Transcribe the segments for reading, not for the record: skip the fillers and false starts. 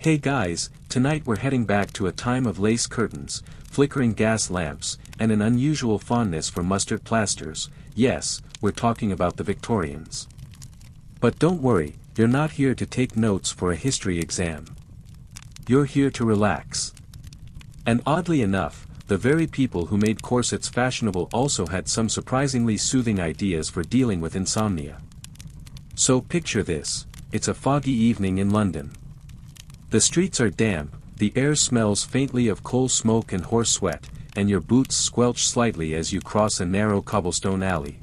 Hey guys, tonight we're heading back to a time of lace curtains, flickering gas lamps, and an unusual fondness for mustard plasters. Yes, we're talking about the Victorians. But don't worry, you're not here to take notes for a history exam. You're here to relax. And oddly enough, the very people who made corsets fashionable also had some surprisingly soothing ideas for dealing with insomnia. So picture this, it's a foggy evening in London. The streets are damp, the air smells faintly of coal smoke and horse sweat, and your boots squelch slightly as you cross a narrow cobblestone alley.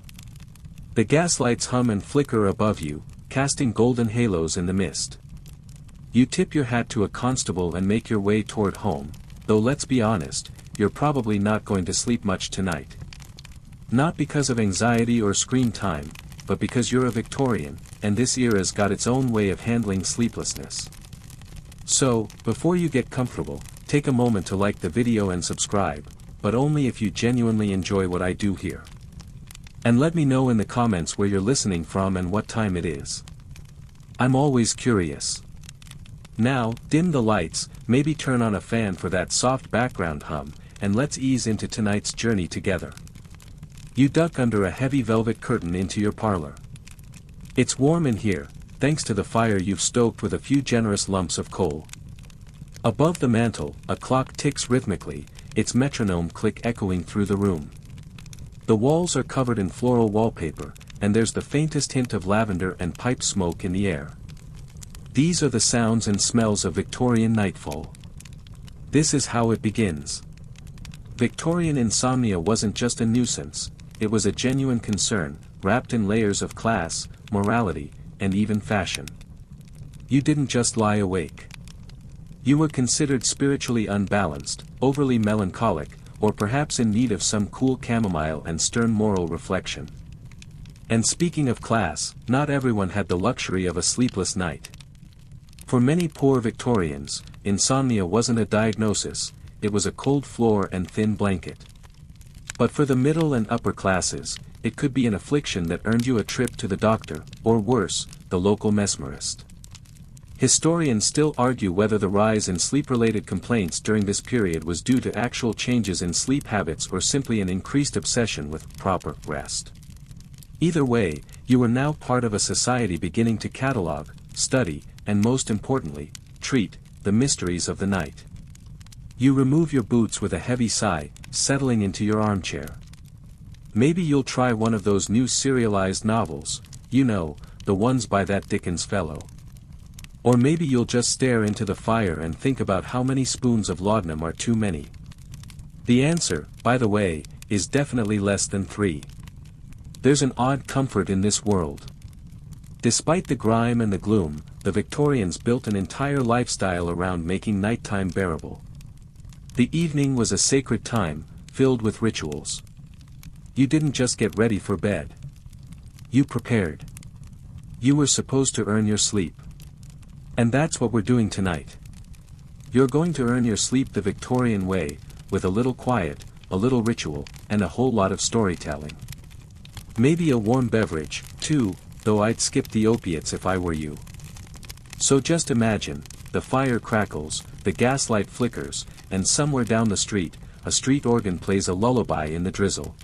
The gaslights hum and flicker above you, casting golden halos in the mist. You tip your hat to a constable and make your way toward home, though let's be honest, you're probably not going to sleep much tonight. Not because of anxiety or screen time, but because you're a Victorian, and this era's got its own way of handling sleeplessness. So, before you get comfortable, take a moment to like the video and subscribe, but only if you genuinely enjoy what I do here. And let me know in the comments where you're listening from and what time it is. I'm always curious. Now, dim the lights, maybe turn on a fan for that soft background hum, and let's ease into tonight's journey together. You duck under a heavy velvet curtain into your parlor. It's warm in here, thanks to the fire you've stoked with a few generous lumps of coal. Above the mantel, a clock ticks rhythmically, its metronome click echoing through the room. The walls are covered in floral wallpaper, and there's the faintest hint of lavender and pipe smoke in the air. These are the sounds and smells of Victorian nightfall. This is how it begins. Victorian insomnia wasn't just a nuisance, it was a genuine concern, wrapped in layers of class, morality, and even fashion. You didn't just lie awake. You were considered spiritually unbalanced, overly melancholic, or perhaps in need of some cool chamomile and stern moral reflection. And speaking of class, not everyone had the luxury of a sleepless night. For many poor Victorians, insomnia wasn't a diagnosis, it was a cold floor and thin blanket. But for the middle and upper classes, it could be an affliction that earned you a trip to the doctor, or worse, the local mesmerist. Historians still argue whether the rise in sleep-related complaints during this period was due to actual changes in sleep habits or simply an increased obsession with proper rest. Either way, you were now part of a society beginning to catalog, study, and most importantly, treat the mysteries of the night. You remove your boots with a heavy sigh, settling into your armchair. Maybe you'll try one of those new serialized novels, you know, the ones by that Dickens fellow. Or maybe you'll just stare into the fire and think about how many spoons of laudanum are too many. The answer, by the way, is definitely less than 3. There's an odd comfort in this world. Despite the grime and the gloom, the Victorians built an entire lifestyle around making nighttime bearable. The evening was a sacred time, filled with rituals. You didn't just get ready for bed. You prepared. You were supposed to earn your sleep. And that's what we're doing tonight. You're going to earn your sleep the Victorian way, with a little quiet, a little ritual, and a whole lot of storytelling. Maybe a warm beverage, too, though I'd skip the opiates if I were you. So just imagine, the fire crackles, the gaslight flickers, and somewhere down the street, a street organ plays a lullaby in the drizzle.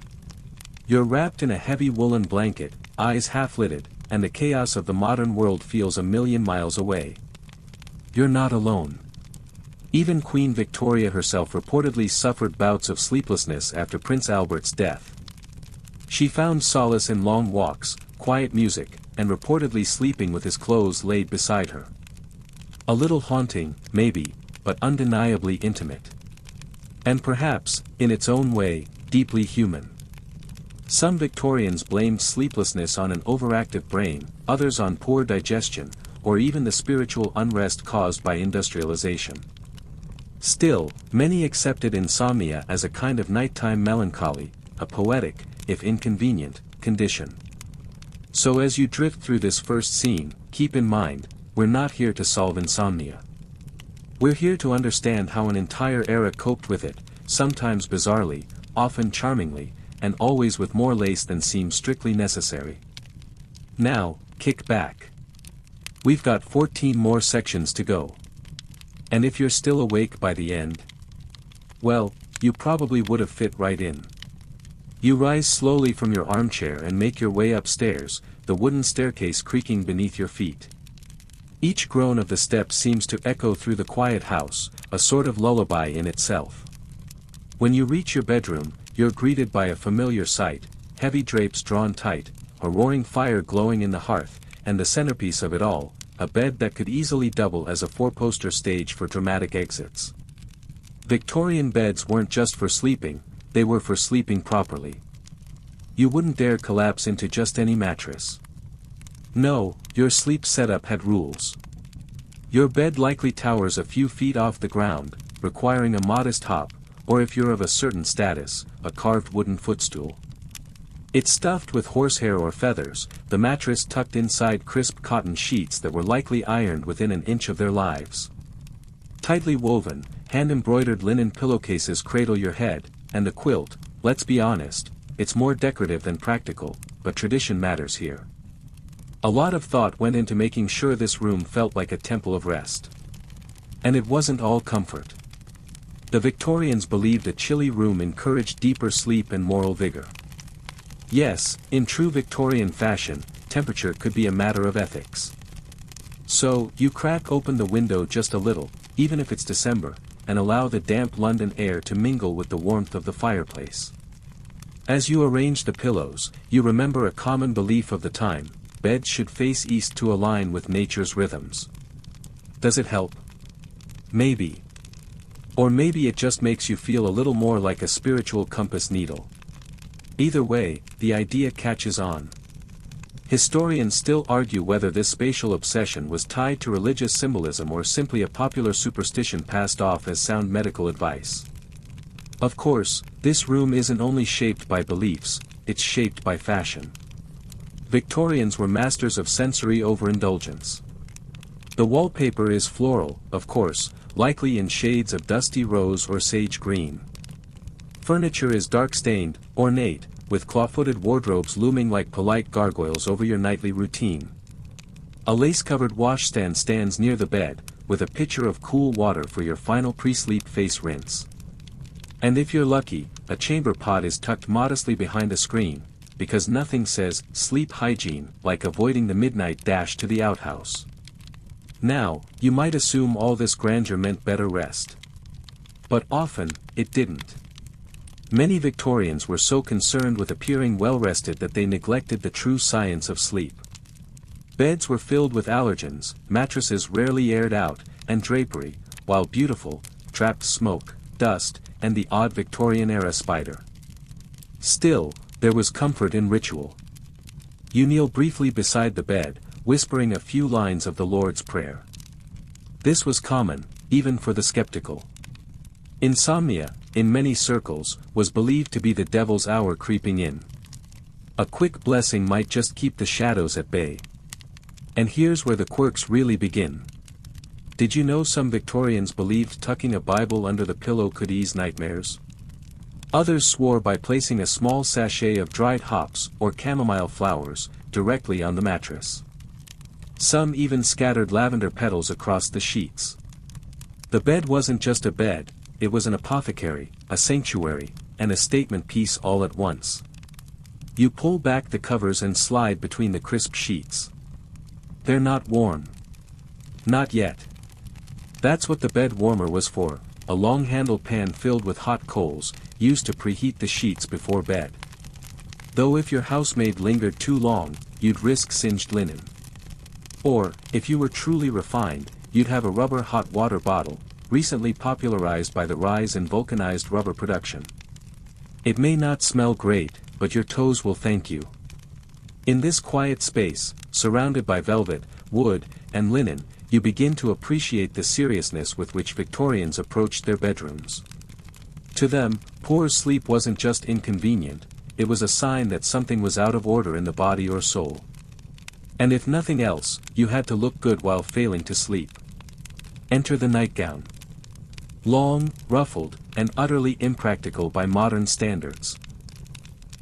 You're wrapped in a heavy woolen blanket, eyes half-lidded, and the chaos of the modern world feels a million miles away. You're not alone. Even Queen Victoria herself reportedly suffered bouts of sleeplessness after Prince Albert's death. She found solace in long walks, quiet music, and reportedly sleeping with his clothes laid beside her. A little haunting, maybe, but undeniably intimate. And perhaps, in its own way, deeply human. Some Victorians blamed sleeplessness on an overactive brain, others on poor digestion, or even the spiritual unrest caused by industrialization. Still, many accepted insomnia as a kind of nighttime melancholy, a poetic, if inconvenient, condition. So as you drift through this first scene, keep in mind, we're not here to solve insomnia. We're here to understand how an entire era coped with it, sometimes bizarrely, often charmingly, and always with more lace than seems strictly necessary. Now, kick back. We've got 14 more sections to go. And if you're still awake by the end, well, you probably would have fit right in. You rise slowly from your armchair and make your way upstairs, the wooden staircase creaking beneath your feet. Each groan of the steps seems to echo through the quiet house, a sort of lullaby in itself. When you reach your bedroom, you're greeted by a familiar sight, heavy drapes drawn tight, a roaring fire glowing in the hearth, and the centerpiece of it all, a bed that could easily double as a four-poster stage for dramatic exits. Victorian beds weren't just for sleeping, they were for sleeping properly. You wouldn't dare collapse into just any mattress. No, your sleep setup had rules. Your bed likely towers a few feet off the ground, requiring a modest hop, or if you're of a certain status, a carved wooden footstool. It's stuffed with horsehair or feathers, the mattress tucked inside crisp cotton sheets that were likely ironed within an inch of their lives. Tightly woven, hand-embroidered linen pillowcases cradle your head, and the quilt, let's be honest, it's more decorative than practical, but tradition matters here. A lot of thought went into making sure this room felt like a temple of rest. And it wasn't all comfort. The Victorians believed a chilly room encouraged deeper sleep and moral vigor. Yes, in true Victorian fashion, temperature could be a matter of ethics. So, you crack open the window just a little, even if it's December, and allow the damp London air to mingle with the warmth of the fireplace. As you arrange the pillows, you remember a common belief of the time: beds should face east to align with nature's rhythms. Does it help? Maybe. Or maybe it just makes you feel a little more like a spiritual compass needle. Either way, the idea catches on. Historians still argue whether this spatial obsession was tied to religious symbolism or simply a popular superstition passed off as sound medical advice. Of course, this room isn't only shaped by beliefs, it's shaped by fashion. Victorians were masters of sensory overindulgence. The wallpaper is floral, of course, likely in shades of dusty rose or sage green. Furniture is dark-stained, ornate, with claw-footed wardrobes looming like polite gargoyles over your nightly routine. A lace-covered washstand stands near the bed, with a pitcher of cool water for your final pre-sleep face rinse. And if you're lucky, a chamber pot is tucked modestly behind a screen, because nothing says sleep hygiene like avoiding the midnight dash to the outhouse. Now, you might assume all this grandeur meant better rest. But often, it didn't. Many Victorians were so concerned with appearing well-rested that they neglected the true science of sleep. Beds were filled with allergens, mattresses rarely aired out, and drapery, while beautiful, trapped smoke, dust, and the odd Victorian-era spider. Still, there was comfort in ritual. You kneel briefly beside the bed, whispering a few lines of the Lord's Prayer. This was common, even for the skeptical. Insomnia, in many circles, was believed to be the devil's hour creeping in. A quick blessing might just keep the shadows at bay. And here's where the quirks really begin. Did you know some Victorians believed tucking a Bible under the pillow could ease nightmares? Others swore by placing a small sachet of dried hops or chamomile flowers directly on the mattress. Some even scattered lavender petals across the sheets. The bed wasn't just a bed, it was an apothecary, a sanctuary, and a statement piece all at once. You pull back the covers and slide between the crisp sheets. They're not warm. Not yet. That's what the bed warmer was for, a long-handled pan filled with hot coals, used to preheat the sheets before bed. Though if your housemaid lingered too long, you'd risk singed linen. Or, if you were truly refined, you'd have a rubber hot water bottle, recently popularized by the rise in vulcanized rubber production. It may not smell great, but your toes will thank you. In this quiet space, surrounded by velvet, wood, and linen, you begin to appreciate the seriousness with which Victorians approached their bedrooms. To them, poor sleep wasn't just inconvenient, it was a sign that something was out of order in the body or soul. And if nothing else, you had to look good while failing to sleep. Enter the nightgown. Long, ruffled, and utterly impractical by modern standards.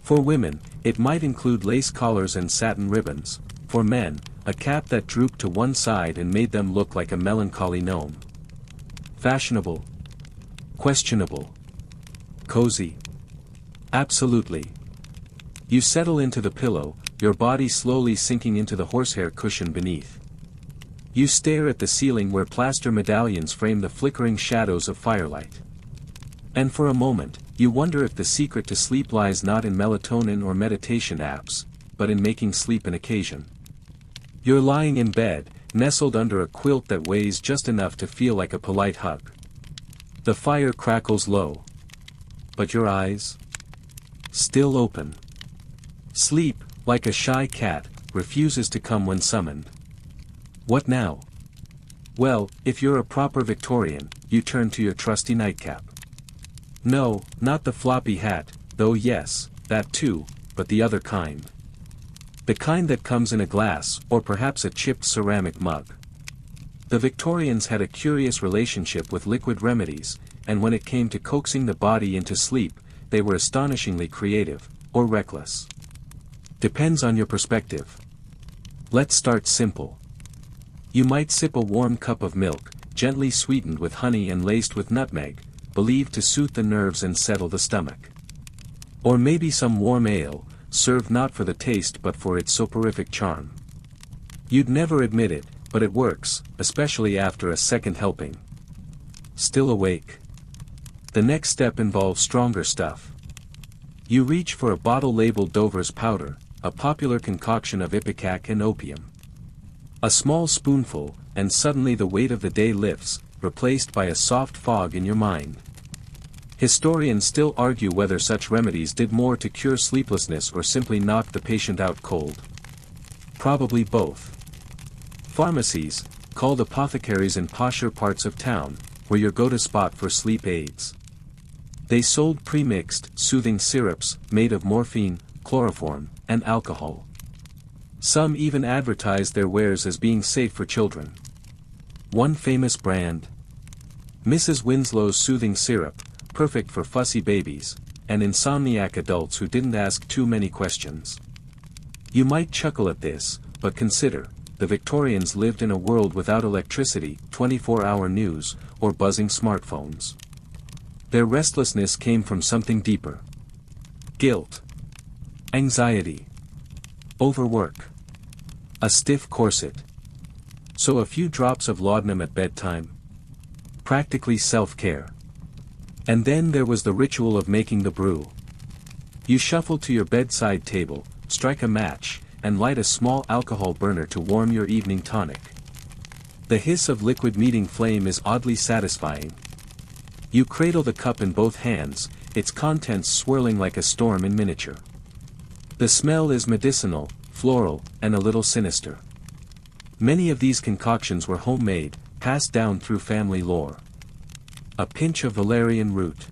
For women, it might include lace collars and satin ribbons. For men, a cap that drooped to one side and made them look like a melancholy gnome. Fashionable? Questionable? Cozy? Absolutely. You settle into the pillow, your body slowly sinking into the horsehair cushion beneath. You stare at the ceiling where plaster medallions frame the flickering shadows of firelight. And for a moment, you wonder if the secret to sleep lies not in melatonin or meditation apps, but in making sleep an occasion. You're lying in bed, nestled under a quilt that weighs just enough to feel like a polite hug. The fire crackles low. But your eyes? Still open. Sleep, like a shy cat, refuses to come when summoned. What now? Well, if you're a proper Victorian, you turn to your trusty nightcap. No, not the floppy hat, though yes, that too, but the other kind. The kind that comes in a glass, or perhaps a chipped ceramic mug. The Victorians had a curious relationship with liquid remedies, and when it came to coaxing the body into sleep, they were astonishingly creative, or reckless. Depends on your perspective. Let's start simple. You might sip a warm cup of milk, gently sweetened with honey and laced with nutmeg, believed to soothe the nerves and settle the stomach. Or maybe some warm ale, served not for the taste but for its soporific charm. You'd never admit it, but it works, especially after a second helping. Still awake? The next step involves stronger stuff. You reach for a bottle labeled Dover's powder, a popular concoction of ipecac and opium. A small spoonful, and suddenly the weight of the day lifts, replaced by a soft fog in your mind. Historians still argue whether such remedies did more to cure sleeplessness or simply knocked the patient out cold. Probably both. Pharmacies, called apothecaries in posher parts of town, were your go-to spot for sleep aids. They sold pre-mixed, soothing syrups, made of morphine, chloroform, and alcohol. Some even advertised their wares as being safe for children. One famous brand, Mrs. Winslow's Soothing Syrup, perfect for fussy babies, and insomniac adults who didn't ask too many questions. You might chuckle at this, but consider, the Victorians lived in a world without electricity, 24-hour news, or buzzing smartphones. Their restlessness came from something deeper. Guilt. Anxiety. Overwork. A stiff corset. So a few drops of laudanum at bedtime. Practically self-care. And then there was the ritual of making the brew. You shuffle to your bedside table, strike a match, and light a small alcohol burner to warm your evening tonic. The hiss of liquid meeting flame is oddly satisfying. You cradle the cup in both hands, its contents swirling like a storm in miniature. The smell is medicinal, floral, and a little sinister. Many of these concoctions were homemade, passed down through family lore. A pinch of valerian root.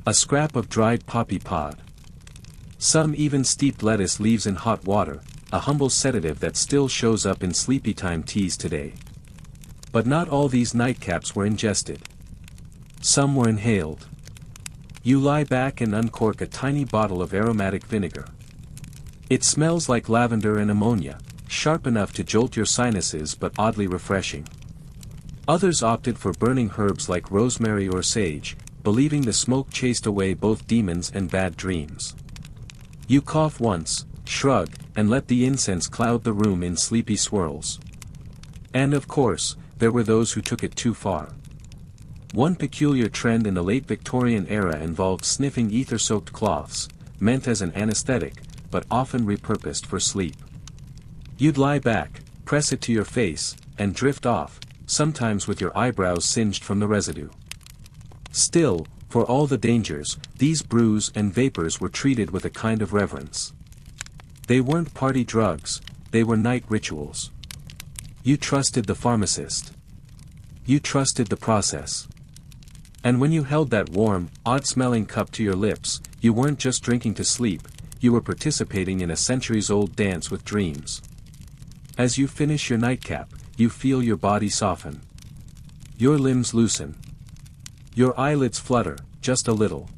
A scrap of dried poppy pod. Some even steeped lettuce leaves in hot water, a humble sedative that still shows up in sleepy-time teas today. But not all these nightcaps were ingested. Some were inhaled. You lie back and uncork a tiny bottle of aromatic vinegar. It smells like lavender and ammonia, sharp enough to jolt your sinuses but oddly refreshing. Others opted for burning herbs like rosemary or sage, believing the smoke chased away both demons and bad dreams. You cough once, shrug, and let the incense cloud the room in sleepy swirls. And of course, there were those who took it too far. One peculiar trend in the late Victorian era involved sniffing ether-soaked cloths, meant as an anesthetic, but often repurposed for sleep. You'd lie back, press it to your face, and drift off, sometimes with your eyebrows singed from the residue. Still, for all the dangers, these brews and vapors were treated with a kind of reverence. They weren't party drugs, they were night rituals. You trusted the pharmacist. You trusted the process. And when you held that warm, odd-smelling cup to your lips, you weren't just drinking to sleep, you were participating in a centuries-old dance with dreams. As you finish your nightcap, you feel your body soften. Your limbs loosen. Your eyelids flutter, just a little.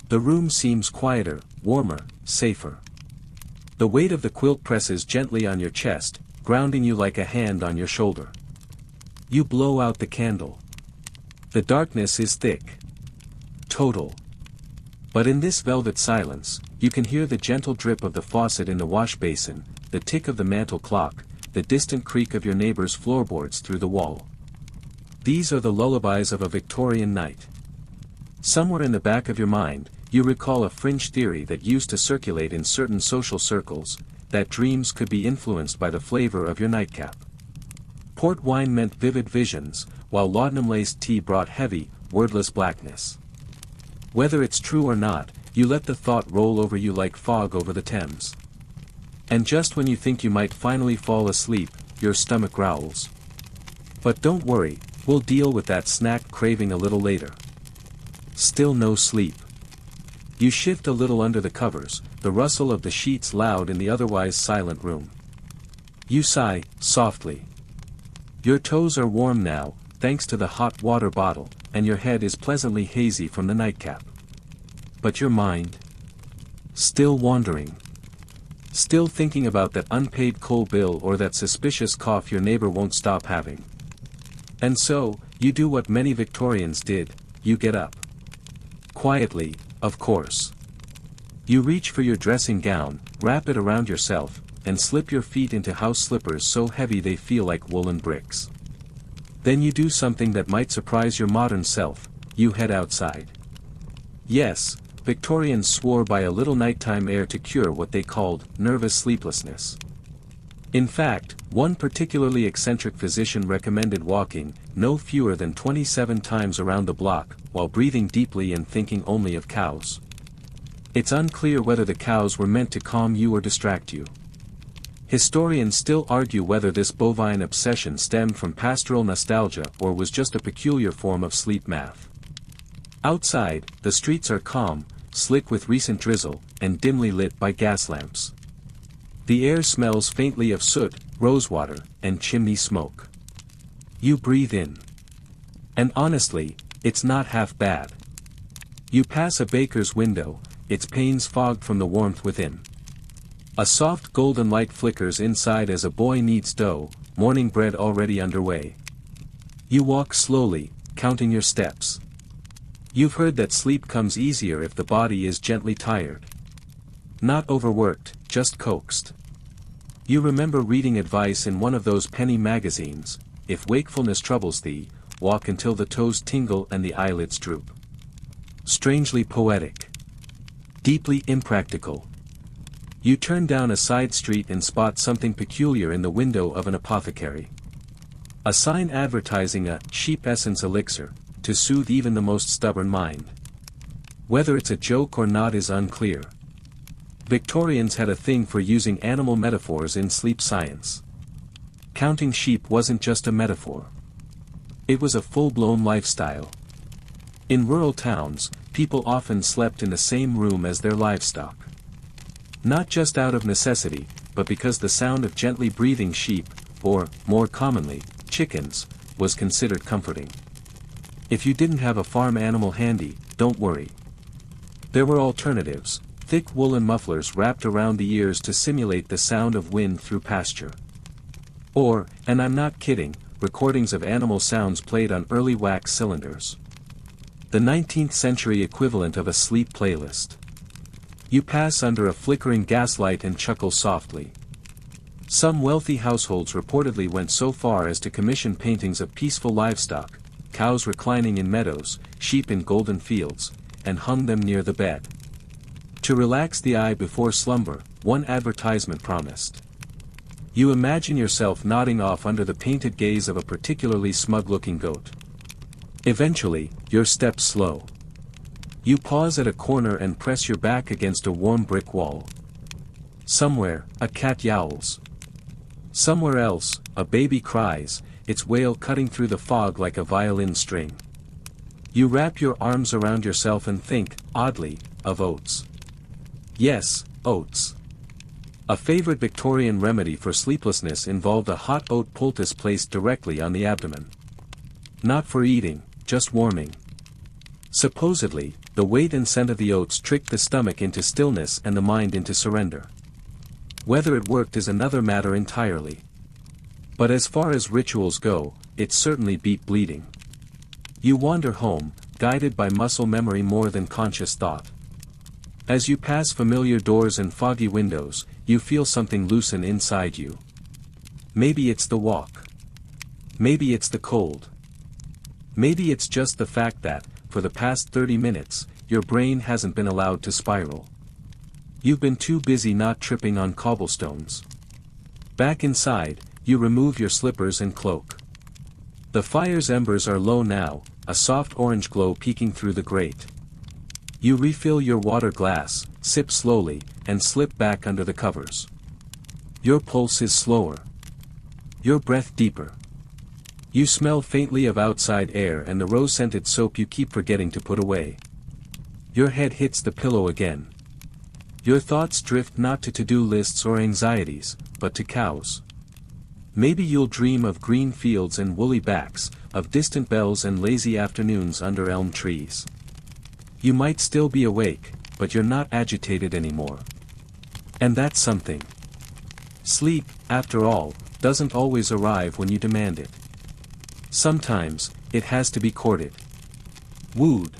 The room seems quieter, warmer, safer. The weight of the quilt presses gently on your chest, grounding you like a hand on your shoulder. You blow out the candle. The darkness is thick. Total. But in this velvet silence, you can hear the gentle drip of the faucet in the wash basin, the tick of the mantel clock, the distant creak of your neighbor's floorboards through the wall. These are the lullabies of a Victorian night. Somewhere in the back of your mind, you recall a fringe theory that used to circulate in certain social circles, that dreams could be influenced by the flavor of your nightcap. Port wine meant vivid visions, while laudanum-laced tea brought heavy, wordless blackness. Whether it's true or not, you let the thought roll over you like fog over the Thames. And just when you think you might finally fall asleep, your stomach growls. But don't worry, we'll deal with that snack craving a little later. Still no sleep. You shift a little under the covers, the rustle of the sheets loud in the otherwise silent room. You sigh, softly. Your toes are warm now, thanks to the hot water bottle, and your head is pleasantly hazy from the nightcap. But your mind? Still wandering. Still thinking about that unpaid coal bill or that suspicious cough your neighbor won't stop having. And so, you do what many Victorians did, you get up. Quietly, of course. You reach for your dressing gown, wrap it around yourself, and slip your feet into house slippers so heavy they feel like woolen bricks. Then you do something that might surprise your modern self, you head outside. Yes, Victorians swore by a little nighttime air to cure what they called nervous sleeplessness. In fact, one particularly eccentric physician recommended walking no fewer than 27 times around the block, while breathing deeply and thinking only of cows. It's unclear whether the cows were meant to calm you or distract you. Historians still argue whether this bovine obsession stemmed from pastoral nostalgia or was just a peculiar form of sleep math. Outside, the streets are calm, slick with recent drizzle, and dimly lit by gas lamps. The air smells faintly of soot, rosewater, and chimney smoke. You breathe in. And honestly, it's not half bad. You pass a baker's window, its panes fogged from the warmth within. A soft golden light flickers inside as a boy kneads dough, morning bread already underway. You walk slowly, counting your steps. You've heard that sleep comes easier if the body is gently tired. Not overworked, just coaxed. You remember reading advice in one of those penny magazines: if wakefulness troubles thee, walk until the toes tingle and the eyelids droop. Strangely poetic. Deeply impractical. You turn down a side street and spot something peculiar in the window of an apothecary. A sign advertising a sheep essence elixir, to soothe even the most stubborn mind. Whether it's a joke or not is unclear. Victorians had a thing for using animal metaphors in sleep science. Counting sheep wasn't just a metaphor. It was a full-blown lifestyle. In rural towns, people often slept in the same room as their livestock. Not just out of necessity, but because the sound of gently breathing sheep, or, more commonly, chickens, was considered comforting. If you didn't have a farm animal handy, don't worry. There were alternatives: thick woolen mufflers wrapped around the ears to simulate the sound of wind through pasture. Or, and I'm not kidding, recordings of animal sounds played on early wax cylinders. The 19th century equivalent of a sleep playlist. You pass under a flickering gaslight and chuckle softly. Some wealthy households reportedly went so far as to commission paintings of peaceful livestock, cows reclining in meadows, sheep in golden fields, and hung them near the bed. To relax the eye before slumber, one advertisement promised. You imagine yourself nodding off under the painted gaze of a particularly smug-looking goat. Eventually, your steps slow. You pause at a corner and press your back against a warm brick wall. Somewhere, a cat yowls. Somewhere else, a baby cries, its wail cutting through the fog like a violin string. You wrap your arms around yourself and think, oddly, of oats. Yes, oats. A favorite Victorian remedy for sleeplessness involved a hot oat poultice placed directly on the abdomen. Not for eating, just warming. Supposedly, the weight and scent of the oats tricked the stomach into stillness and the mind into surrender. Whether it worked is another matter entirely. But as far as rituals go, it certainly beat bleeding. You wander home, guided by muscle memory more than conscious thought. As you pass familiar doors and foggy windows, you feel something loosen inside you. Maybe it's the walk. Maybe it's the cold. Maybe it's just the fact that, for the past 30 minutes, your brain hasn't been allowed to spiral. You've been too busy not tripping on cobblestones. Back inside, you remove your slippers and cloak. The fire's embers are low now, a soft orange glow peeking through the grate. You refill your water glass, sip slowly, and slip back under the covers. Your pulse is slower. Your breath deeper. You smell faintly of outside air and the rose-scented soap you keep forgetting to put away. Your head hits the pillow again. Your thoughts drift not to to-do lists or anxieties, but to cows. Maybe you'll dream of green fields and woolly backs, of distant bells and lazy afternoons under elm trees. You might still be awake, but you're not agitated anymore. And that's something. Sleep, after all, doesn't always arrive when you demand it. Sometimes, it has to be courted. Wooed.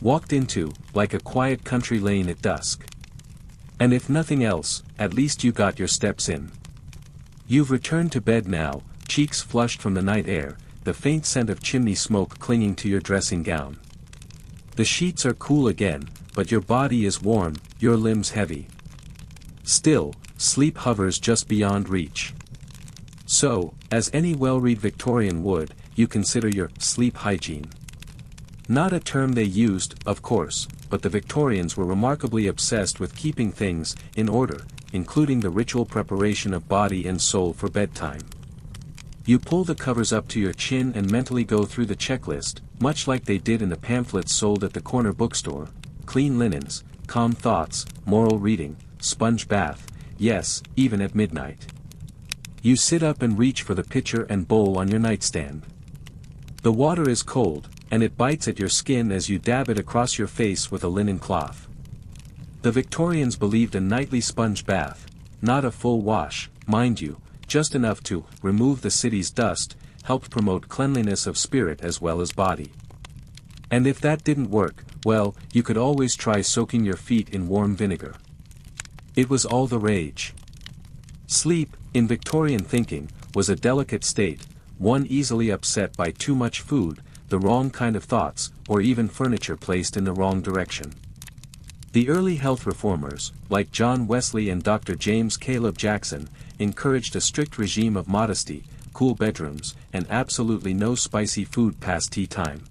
Walked into, like a quiet country lane at dusk. And if nothing else, at least you got your steps in. You've returned to bed now, cheeks flushed from the night air, the faint scent of chimney smoke clinging to your dressing gown. The sheets are cool again, but your body is warm, your limbs heavy. Still, sleep hovers just beyond reach. So, as any well-read Victorian would, you consider your sleep hygiene. Not a term they used, of course, but the Victorians were remarkably obsessed with keeping things in order, including the ritual preparation of body and soul for bedtime. You pull the covers up to your chin and mentally go through the checklist, much like they did in the pamphlets sold at the corner bookstore: clean linens, calm thoughts, moral reading, sponge bath, yes, even at midnight. You sit up and reach for the pitcher and bowl on your nightstand. The water is cold, and it bites at your skin as you dab it across your face with a linen cloth. The Victorians believed a nightly sponge bath, not a full wash, mind you, just enough to remove the city's dust, helped promote cleanliness of spirit as well as body. And if that didn't work, well, you could always try soaking your feet in warm vinegar. It was all the rage. Sleep, in Victorian thinking, was a delicate state, one easily upset by too much food, the wrong kind of thoughts, or even furniture placed in the wrong direction. The early health reformers, like John Wesley and Dr. James Caleb Jackson, encouraged a strict regime of modesty, cool bedrooms, and absolutely no spicy food past tea time.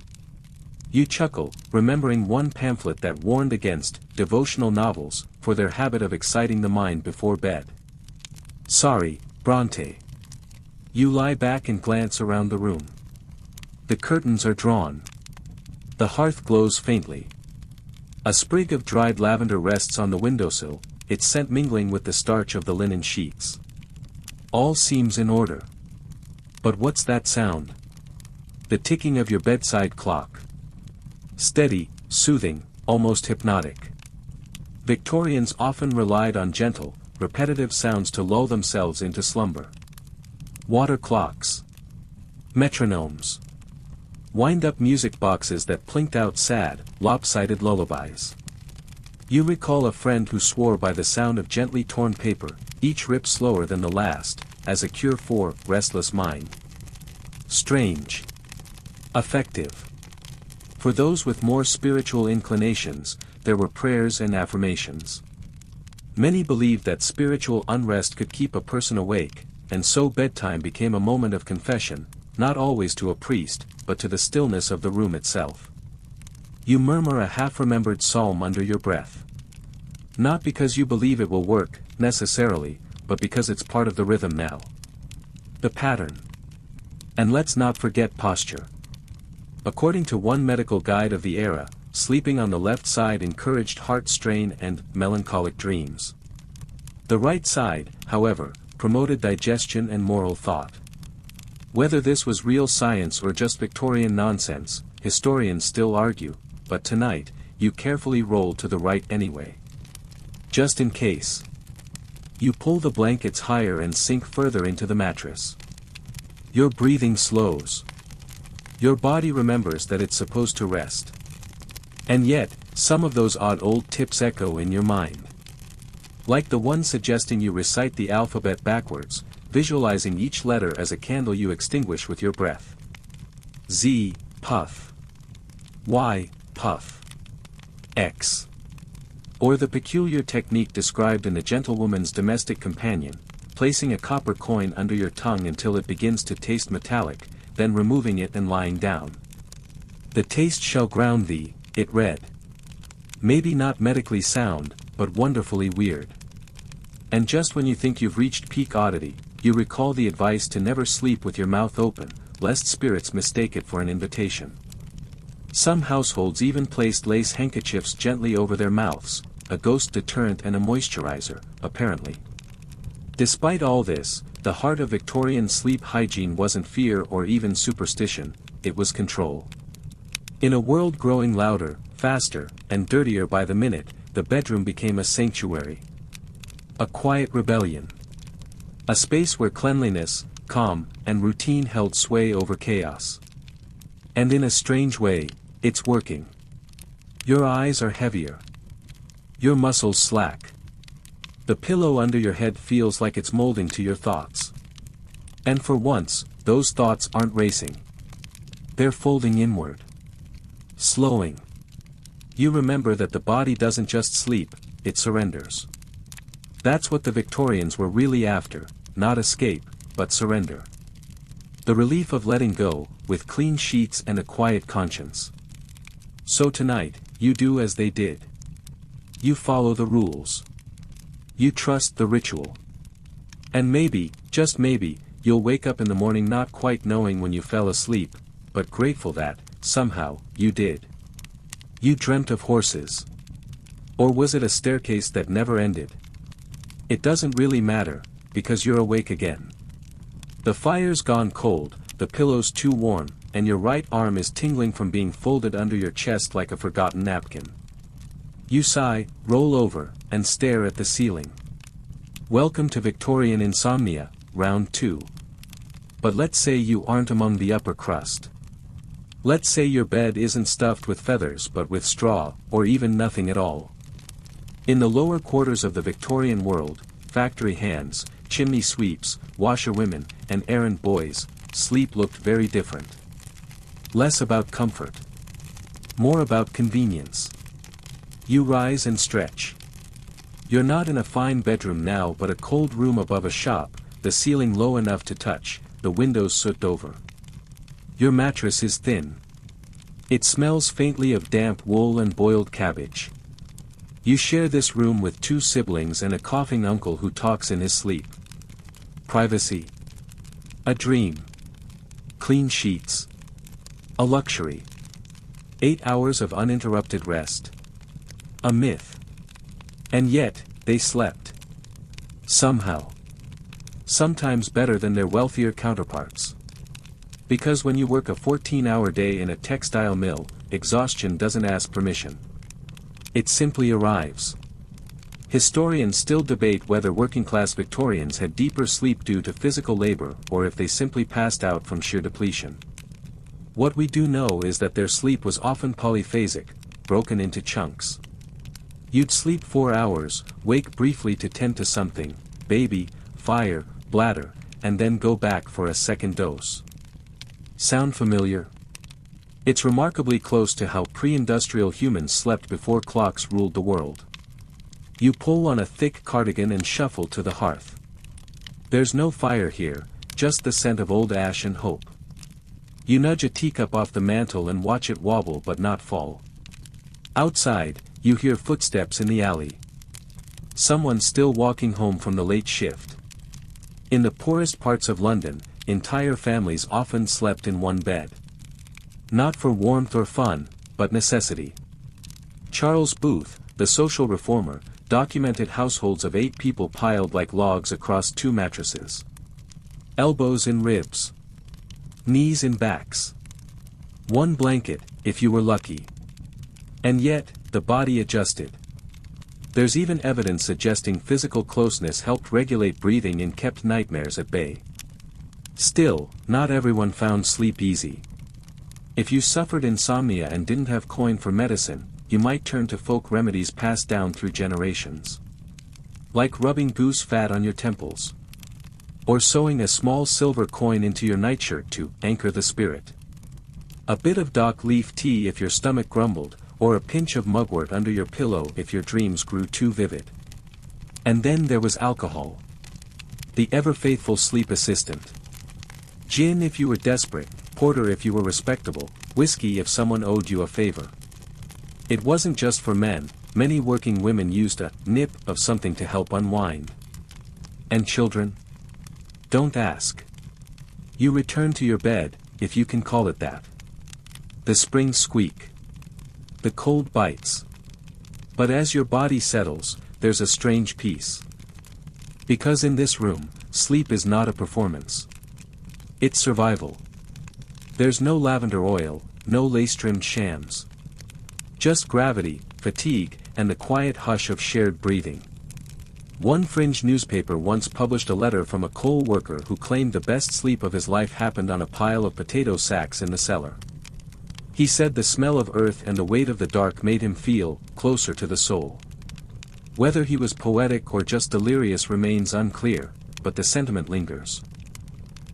You chuckle, remembering one pamphlet that warned against devotional novels, for their habit of exciting the mind before bed. Sorry, Bronte. You lie back and glance around the room. The curtains are drawn. The hearth glows faintly. A sprig of dried lavender rests on the windowsill, its scent mingling with the starch of the linen sheets. All seems in order. But what's that sound? The ticking of your bedside clock. Steady, soothing, almost hypnotic. Victorians often relied on gentle, repetitive sounds to lull themselves into slumber. Water clocks. Metronomes. Wind-up music boxes that plinked out sad, lopsided lullabies. You recall a friend who swore by the sound of gently torn paper, each rip slower than the last, as a cure for restless mind. Strange. Effective. For those with more spiritual inclinations, there were prayers and affirmations. Many believed that spiritual unrest could keep a person awake, and so bedtime became a moment of confession, not always to a priest, but to the stillness of the room itself. You murmur a half-remembered psalm under your breath. Not because you believe it will work, necessarily, but because it's part of the rhythm now. The pattern. And let's not forget posture. According to one medical guide of the era, sleeping on the left side encouraged heart strain and melancholic dreams. The right side, however, promoted digestion and moral thought. Whether this was real science or just Victorian nonsense, historians still argue, but tonight, you carefully roll to the right anyway. Just in case. You pull the blankets higher and sink further into the mattress. Your breathing slows. Your body remembers that it's supposed to rest. And yet, some of those odd old tips echo in your mind. Like the one suggesting you recite the alphabet backwards, visualizing each letter as a candle you extinguish with your breath. Z, puff. Y, puff. X. Or the peculiar technique described in A Gentlewoman's Domestic Companion, placing a copper coin under your tongue until it begins to taste metallic, then removing it and lying down. The taste shall ground thee, it read. Maybe not medically sound, but wonderfully weird. And just when you think you've reached peak oddity, you recall the advice to never sleep with your mouth open, lest spirits mistake it for an invitation. Some households even placed lace handkerchiefs gently over their mouths, a ghost deterrent and a moisturizer, apparently. Despite all this, the heart of Victorian sleep hygiene wasn't fear or even superstition, it was control. In a world growing louder, faster, and dirtier by the minute, the bedroom became a sanctuary. A quiet rebellion. A space where cleanliness, calm, and routine held sway over chaos. And in a strange way, it's working. Your eyes are heavier. Your muscles slack. The pillow under your head feels like it's molding to your thoughts. And for once, those thoughts aren't racing. They're folding inward. Slowing. You remember that the body doesn't just sleep, it surrenders. That's what the Victorians were really after, not escape, but surrender. The relief of letting go, with clean sheets and a quiet conscience. So tonight, you do as they did. You follow the rules. You trust the ritual. And maybe, just maybe, you'll wake up in the morning not quite knowing when you fell asleep, but grateful that, somehow, you did. You dreamt of horses. Or was it a staircase that never ended? It doesn't really matter, because you're awake again. The fire's gone cold, the pillow's too warm, and your right arm is tingling from being folded under your chest like a forgotten napkin. You sigh, roll over, and stare at the ceiling. Welcome to Victorian Insomnia, round 2. But let's say you aren't among the upper crust. Let's say your bed isn't stuffed with feathers but with straw, or even nothing at all. In the lower quarters of the Victorian world, factory hands, chimney sweeps, washerwomen, and errand boys, sleep looked very different. Less about comfort. More about convenience. You rise and stretch. You're not in a fine bedroom now but a cold room above a shop, the ceiling low enough to touch, the windows soot over. Your mattress is thin. It smells faintly of damp wool and boiled cabbage. You share this room with 2 siblings and a coughing uncle who talks in his sleep. Privacy. A dream. Clean sheets. A luxury. 8 hours of uninterrupted rest. A myth. And yet, they slept. Somehow. Sometimes better than their wealthier counterparts. Because when you work a 14-hour day in a textile mill, exhaustion doesn't ask permission. It simply arrives. Historians still debate whether working-class Victorians had deeper sleep due to physical labor or if they simply passed out from sheer depletion. What we do know is that their sleep was often polyphasic, broken into chunks. You'd sleep 4 hours, wake briefly to tend to something, baby, fire, bladder, and then go back for a second dose. Sound familiar? It's remarkably close to how pre-industrial humans slept before clocks ruled the world. You pull on a thick cardigan and shuffle to the hearth. There's no fire here, just the scent of old ash and hope. You nudge a teacup off the mantel and watch it wobble but not fall. Outside, you hear footsteps in the alley. Someone still walking home from the late shift. In the poorest parts of London, entire families often slept in one bed. Not for warmth or fun, but necessity. Charles Booth, the social reformer, documented households of 8 people piled like logs across 2 mattresses. Elbows in ribs. Knees in backs. 1 blanket, if you were lucky. And yet, the body adjusted. There's even evidence suggesting physical closeness helped regulate breathing and kept nightmares at bay. Still, not everyone found sleep easy. If you suffered insomnia and didn't have coin for medicine, you might turn to folk remedies passed down through generations. Like rubbing goose fat on your temples. Or sewing a small silver coin into your nightshirt to anchor the spirit. A bit of dock leaf tea if your stomach grumbled, or a pinch of mugwort under your pillow if your dreams grew too vivid. And then there was alcohol. The ever-faithful sleep assistant. Gin if you were desperate, porter if you were respectable, whiskey if someone owed you a favor. It wasn't just for men, many working women used a nip of something to help unwind. And children? Don't ask. You return to your bed, if you can call it that. The springs squeak. The cold bites. But as your body settles, there's a strange peace. Because in this room, sleep is not a performance. It's survival. There's no lavender oil, no lace-trimmed shams. Just gravity, fatigue, and the quiet hush of shared breathing. One fringe newspaper once published a letter from a coal worker who claimed the best sleep of his life happened on a pile of potato sacks in the cellar. He said the smell of earth and the weight of the dark made him feel closer to the soul. Whether he was poetic or just delirious remains unclear, but the sentiment lingers.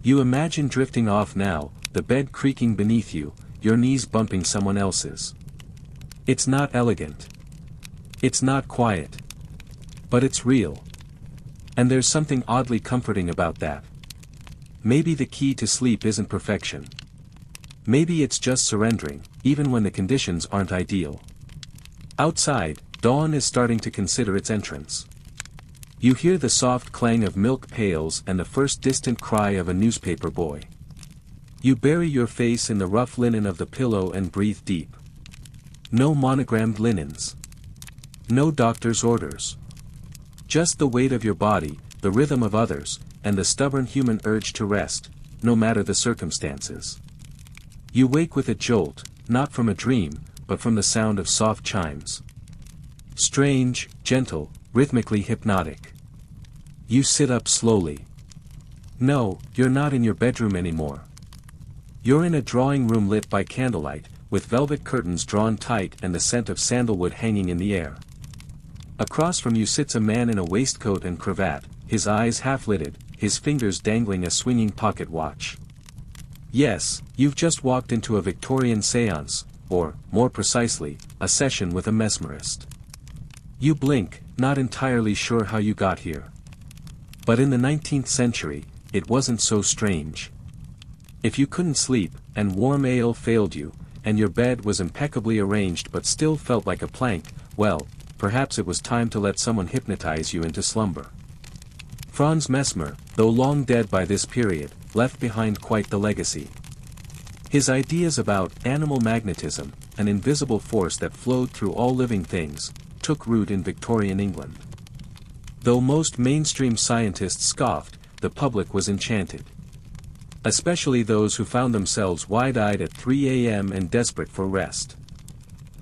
You imagine drifting off now, the bed creaking beneath you, your knees bumping someone else's. It's not elegant. It's not quiet. But it's real. And there's something oddly comforting about that. Maybe the key to sleep isn't perfection. Maybe it's just surrendering, even when the conditions aren't ideal. Outside, dawn is starting to consider its entrance. You hear the soft clang of milk pails and the first distant cry of a newspaper boy. You bury your face in the rough linen of the pillow and breathe deep. No monogrammed linens. No doctor's orders. Just the weight of your body, the rhythm of others, and the stubborn human urge to rest, no matter the circumstances. You wake with a jolt, not from a dream, but from the sound of soft chimes. Strange, gentle, rhythmically hypnotic. You sit up slowly. No, you're not in your bedroom anymore. You're in a drawing room lit by candlelight, with velvet curtains drawn tight and the scent of sandalwood hanging in the air. Across from you sits a man in a waistcoat and cravat, his eyes half-lidded, his fingers dangling a swinging pocket watch. Yes, you've just walked into a Victorian séance, or, more precisely, a session with a mesmerist. You blink, not entirely sure how you got here. But in the 19th century, it wasn't so strange. If you couldn't sleep, and warm ale failed you, and your bed was impeccably arranged but still felt like a plank, well, perhaps it was time to let someone hypnotize you into slumber. Franz Mesmer, though long dead by this period, left behind quite the legacy. His ideas about animal magnetism, an invisible force that flowed through all living things, took root in Victorian England. Though most mainstream scientists scoffed, the public was enchanted. Especially those who found themselves wide-eyed at 3 a.m. and desperate for rest.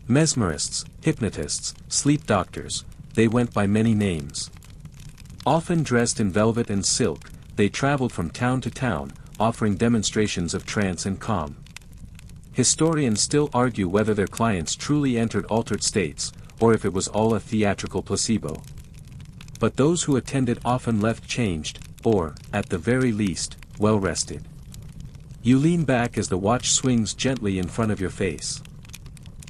Mesmerists, hypnotists, sleep doctors, they went by many names. Often dressed in velvet and silk, they traveled from town to town, offering demonstrations of trance and calm. Historians still argue whether their clients truly entered altered states, or if it was all a theatrical placebo. But those who attended often left changed, or, at the very least, well rested. You lean back as the watch swings gently in front of your face.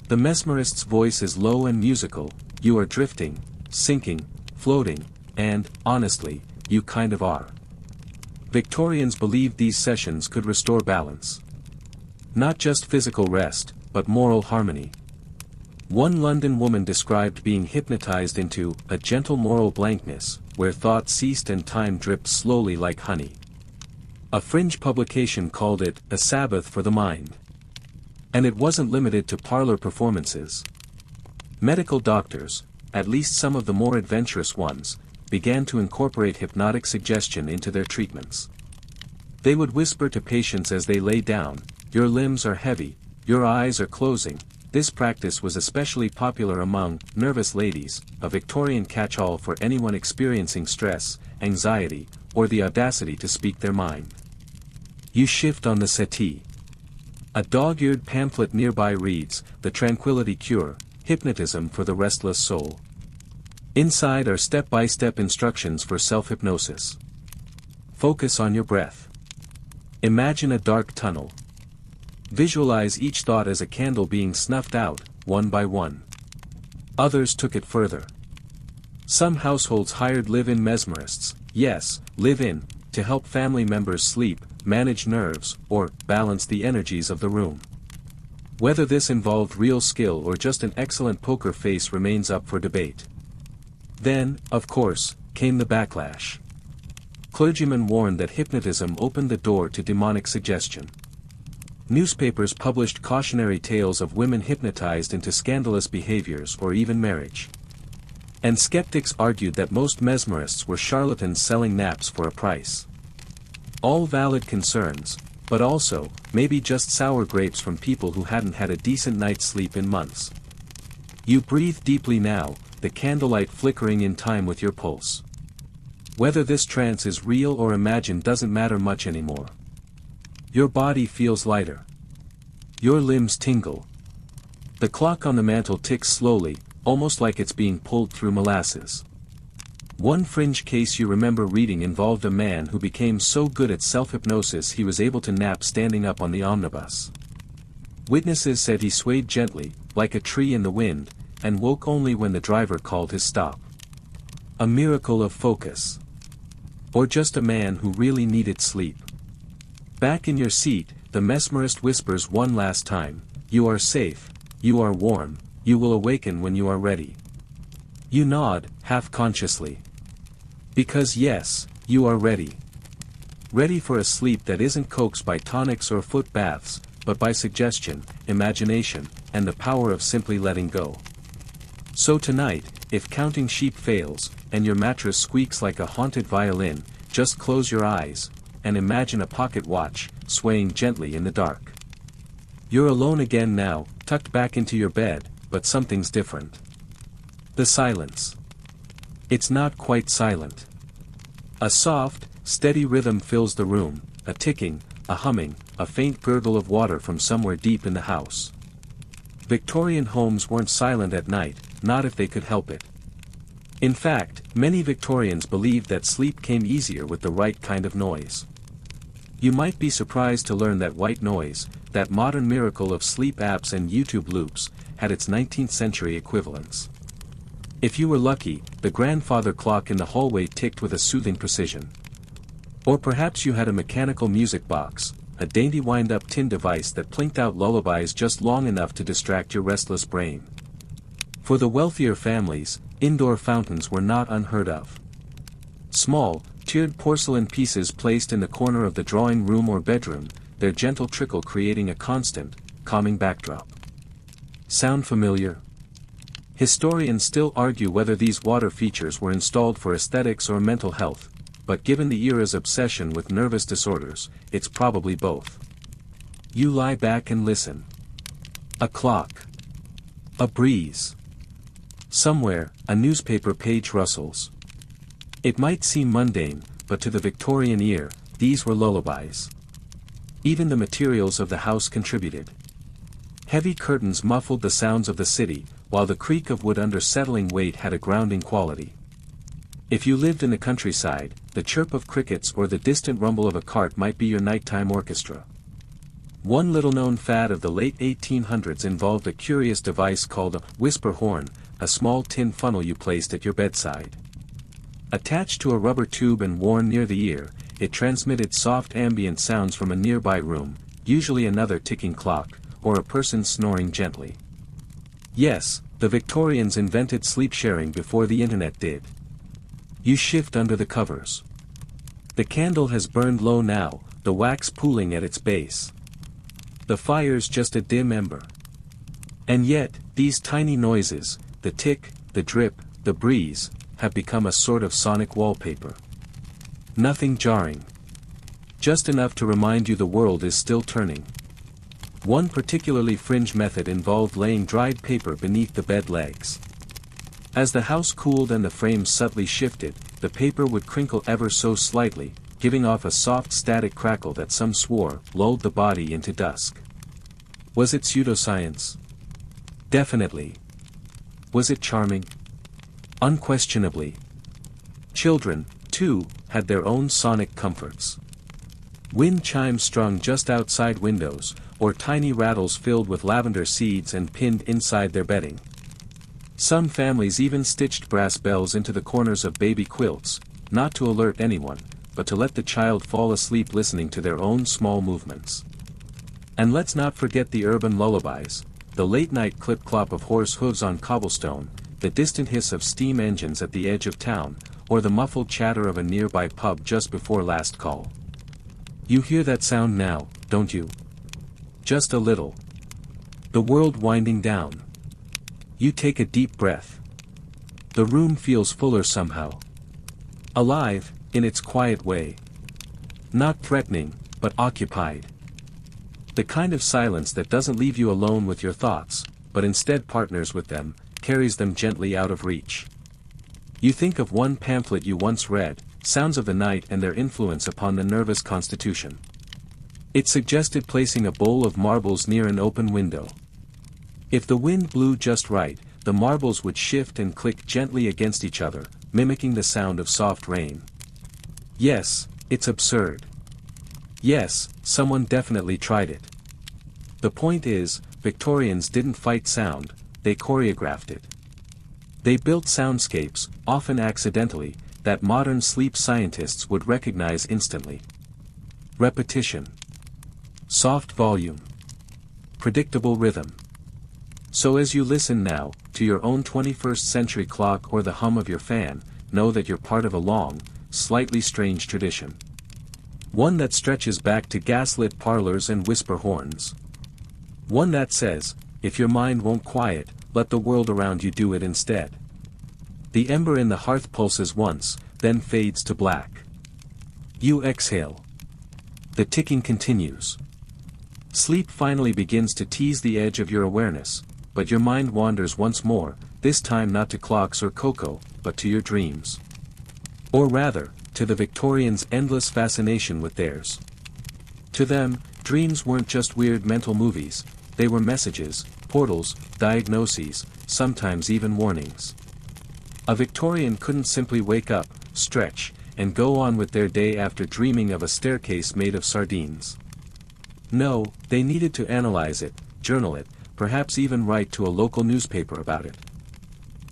The mesmerist's voice is low and musical, you are drifting, sinking, floating, and, honestly, you kind of are. Victorians believed these sessions could restore balance. Not just physical rest, but moral harmony. One London woman described being hypnotized into a gentle moral blankness, where thought ceased and time dripped slowly like honey. A fringe publication called it a Sabbath for the mind. And it wasn't limited to parlor performances. Medical doctors, at least some of the more adventurous ones, began to incorporate hypnotic suggestion into their treatments. They would whisper to patients as they lay down, "Your limbs are heavy, your eyes are closing." This practice was especially popular among nervous ladies, a Victorian catch-all for anyone experiencing stress, anxiety, or the audacity to speak their mind. You shift on the settee. A dog-eared pamphlet nearby reads, "The Tranquility Cure, Hypnotism for the Restless Soul." Inside are step-by-step instructions for self-hypnosis. Focus on your breath. Imagine a dark tunnel. Visualize each thought as a candle being snuffed out, one by one. Others took it further. Some households hired live-in mesmerists, yes, live-in, to help family members sleep, manage nerves, or balance the energies of the room. Whether this involved real skill or just an excellent poker face remains up for debate. Then, of course, came the backlash. Clergymen warned that hypnotism opened the door to demonic suggestion. Newspapers published cautionary tales of women hypnotized into scandalous behaviors or even marriage. And skeptics argued that most mesmerists were charlatans selling naps for a price. All valid concerns, but also, maybe just sour grapes from people who hadn't had a decent night's sleep in months. You breathe deeply now, the candlelight flickering in time with your pulse. Whether this trance is real or imagined doesn't matter much anymore. Your body feels lighter. Your limbs tingle. The clock on the mantel ticks slowly, almost like it's being pulled through molasses. One fringe case you remember reading involved a man who became so good at self-hypnosis he was able to nap standing up on the omnibus. Witnesses said he swayed gently, like a tree in the wind, and woke only when the driver called his stop. A miracle of focus. Or just a man who really needed sleep. Back in your seat, the mesmerist whispers one last time, "You are safe, you are warm, you will awaken when you are ready." You nod, half-consciously. Because yes, you are ready. Ready for a sleep that isn't coaxed by tonics or foot baths, but by suggestion, imagination, and the power of simply letting go. So tonight, if counting sheep fails, and your mattress squeaks like a haunted violin, just close your eyes, and imagine a pocket watch, swaying gently in the dark. You're alone again now, tucked back into your bed, but something's different. The silence. It's not quite silent. A soft, steady rhythm fills the room, a ticking, a humming, a faint gurgle of water from somewhere deep in the house. Victorian homes weren't silent at night, not if they could help it. In fact, many Victorians believed that sleep came easier with the right kind of noise. You might be surprised to learn that white noise, that modern miracle of sleep apps and YouTube loops, had its 19th century equivalents. If you were lucky, the grandfather clock in the hallway ticked with a soothing precision. Or perhaps you had a mechanical music box, a dainty wind-up tin device that plinked out lullabies just long enough to distract your restless brain. For the wealthier families, indoor fountains were not unheard of. Small, tiered porcelain pieces placed in the corner of the drawing room or bedroom, their gentle trickle creating a constant, calming backdrop. Sound familiar? Historians still argue whether these water features were installed for aesthetics or mental health, but given the era's obsession with nervous disorders, it's probably both. You lie back and listen. A clock. A breeze. Somewhere, a newspaper page rustles. It might seem mundane, but to the Victorian ear, these were lullabies. Even the materials of the house contributed. Heavy curtains muffled the sounds of the city, while the creak of wood under settling weight had a grounding quality. If you lived in the countryside, the chirp of crickets or the distant rumble of a cart might be your nighttime orchestra. One little-known fad of the late 1800s involved a curious device called a whisper horn, a small tin funnel you placed at your bedside. Attached to a rubber tube and worn near the ear, it transmitted soft ambient sounds from a nearby room, usually another ticking clock, or a person snoring gently. Yes, the Victorians invented sleep sharing before the internet did. You shift under the covers. The candle has burned low now, the wax pooling at its base. The fire's just a dim ember. And yet, these tiny noises, the tick, the drip, the breeze, have become a sort of sonic wallpaper. Nothing jarring. Just enough to remind you the world is still turning. One particularly fringe method involved laying dried paper beneath the bed legs. As the house cooled and the frames subtly shifted, the paper would crinkle ever so slightly, giving off a soft static crackle that some swore lulled the body into dusk. Was it pseudoscience? Definitely. Was it charming? Unquestionably. Children, too, had their own sonic comforts. Wind chimes strung just outside windows, or tiny rattles filled with lavender seeds and pinned inside their bedding. Some families even stitched brass bells into the corners of baby quilts, not to alert anyone, but to let the child fall asleep listening to their own small movements. And let's not forget the urban lullabies, the late-night clip-clop of horse hooves on cobblestone, the distant hiss of steam engines at the edge of town, or the muffled chatter of a nearby pub just before last call. You hear that sound now, don't you? Just a little. The world winding down. You take a deep breath. The room feels fuller somehow. Alive, in its quiet way. Not threatening, but occupied. The kind of silence that doesn't leave you alone with your thoughts, but instead partners with them, carries them gently out of reach. You think of one pamphlet you once read, Sounds of the Night and their influence upon the nervous constitution. It suggested placing a bowl of marbles near an open window. If the wind blew just right, the marbles would shift and click gently against each other, mimicking the sound of soft rain. Yes, it's absurd. Yes, someone definitely tried it. The point is, Victorians didn't fight sound, they choreographed it. They built soundscapes, often accidentally, that modern sleep scientists would recognize instantly. Repetition. Soft volume. Predictable rhythm. So as you listen now, to your own 21st century clock or the hum of your fan, know that you're part of a long, slightly strange tradition. One that stretches back to gaslit parlors and whisper horns. One that says, if your mind won't quiet, let the world around you do it instead. The ember in the hearth pulses once, then fades to black. You exhale. The ticking continues. Sleep finally begins to tease the edge of your awareness, but your mind wanders once more, this time not to clocks or cocoa, but to your dreams. Or rather, to the Victorians' endless fascination with theirs. To them, dreams weren't just weird mental movies, they were messages, portals, diagnoses, sometimes even warnings. A Victorian couldn't simply wake up, stretch, and go on with their day after dreaming of a staircase made of sardines. No, they needed to analyze it, journal it, perhaps even write to a local newspaper about it.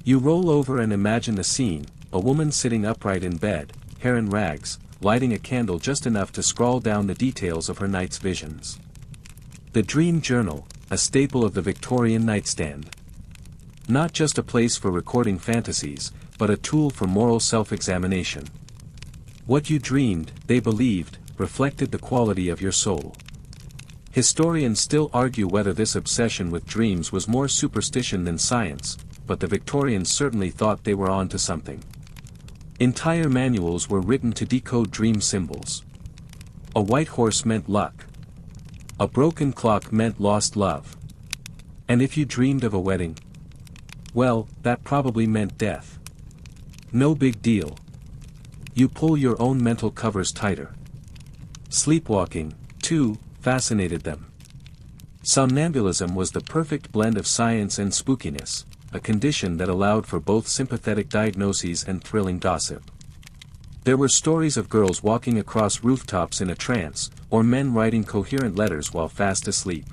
You roll over and imagine the scene, a woman sitting upright in bed, hair in rags, lighting a candle just enough to scrawl down the details of her night's visions. The dream journal, a staple of the Victorian nightstand. Not just a place for recording fantasies, but a tool for moral self-examination. What you dreamed, they believed, reflected the quality of your soul. Historians still argue whether this obsession with dreams was more superstition than science, but the Victorians certainly thought they were on to something. Entire manuals were written to decode dream symbols. A white horse meant luck. A broken clock meant lost love. And if you dreamed of a wedding, well, that probably meant death. No big deal. You pull your own mental covers tighter. Sleepwalking, too, fascinated them. Somnambulism was the perfect blend of science and spookiness, a condition that allowed for both sympathetic diagnoses and thrilling gossip. There were stories of girls walking across rooftops in a trance, or men writing coherent letters while fast asleep.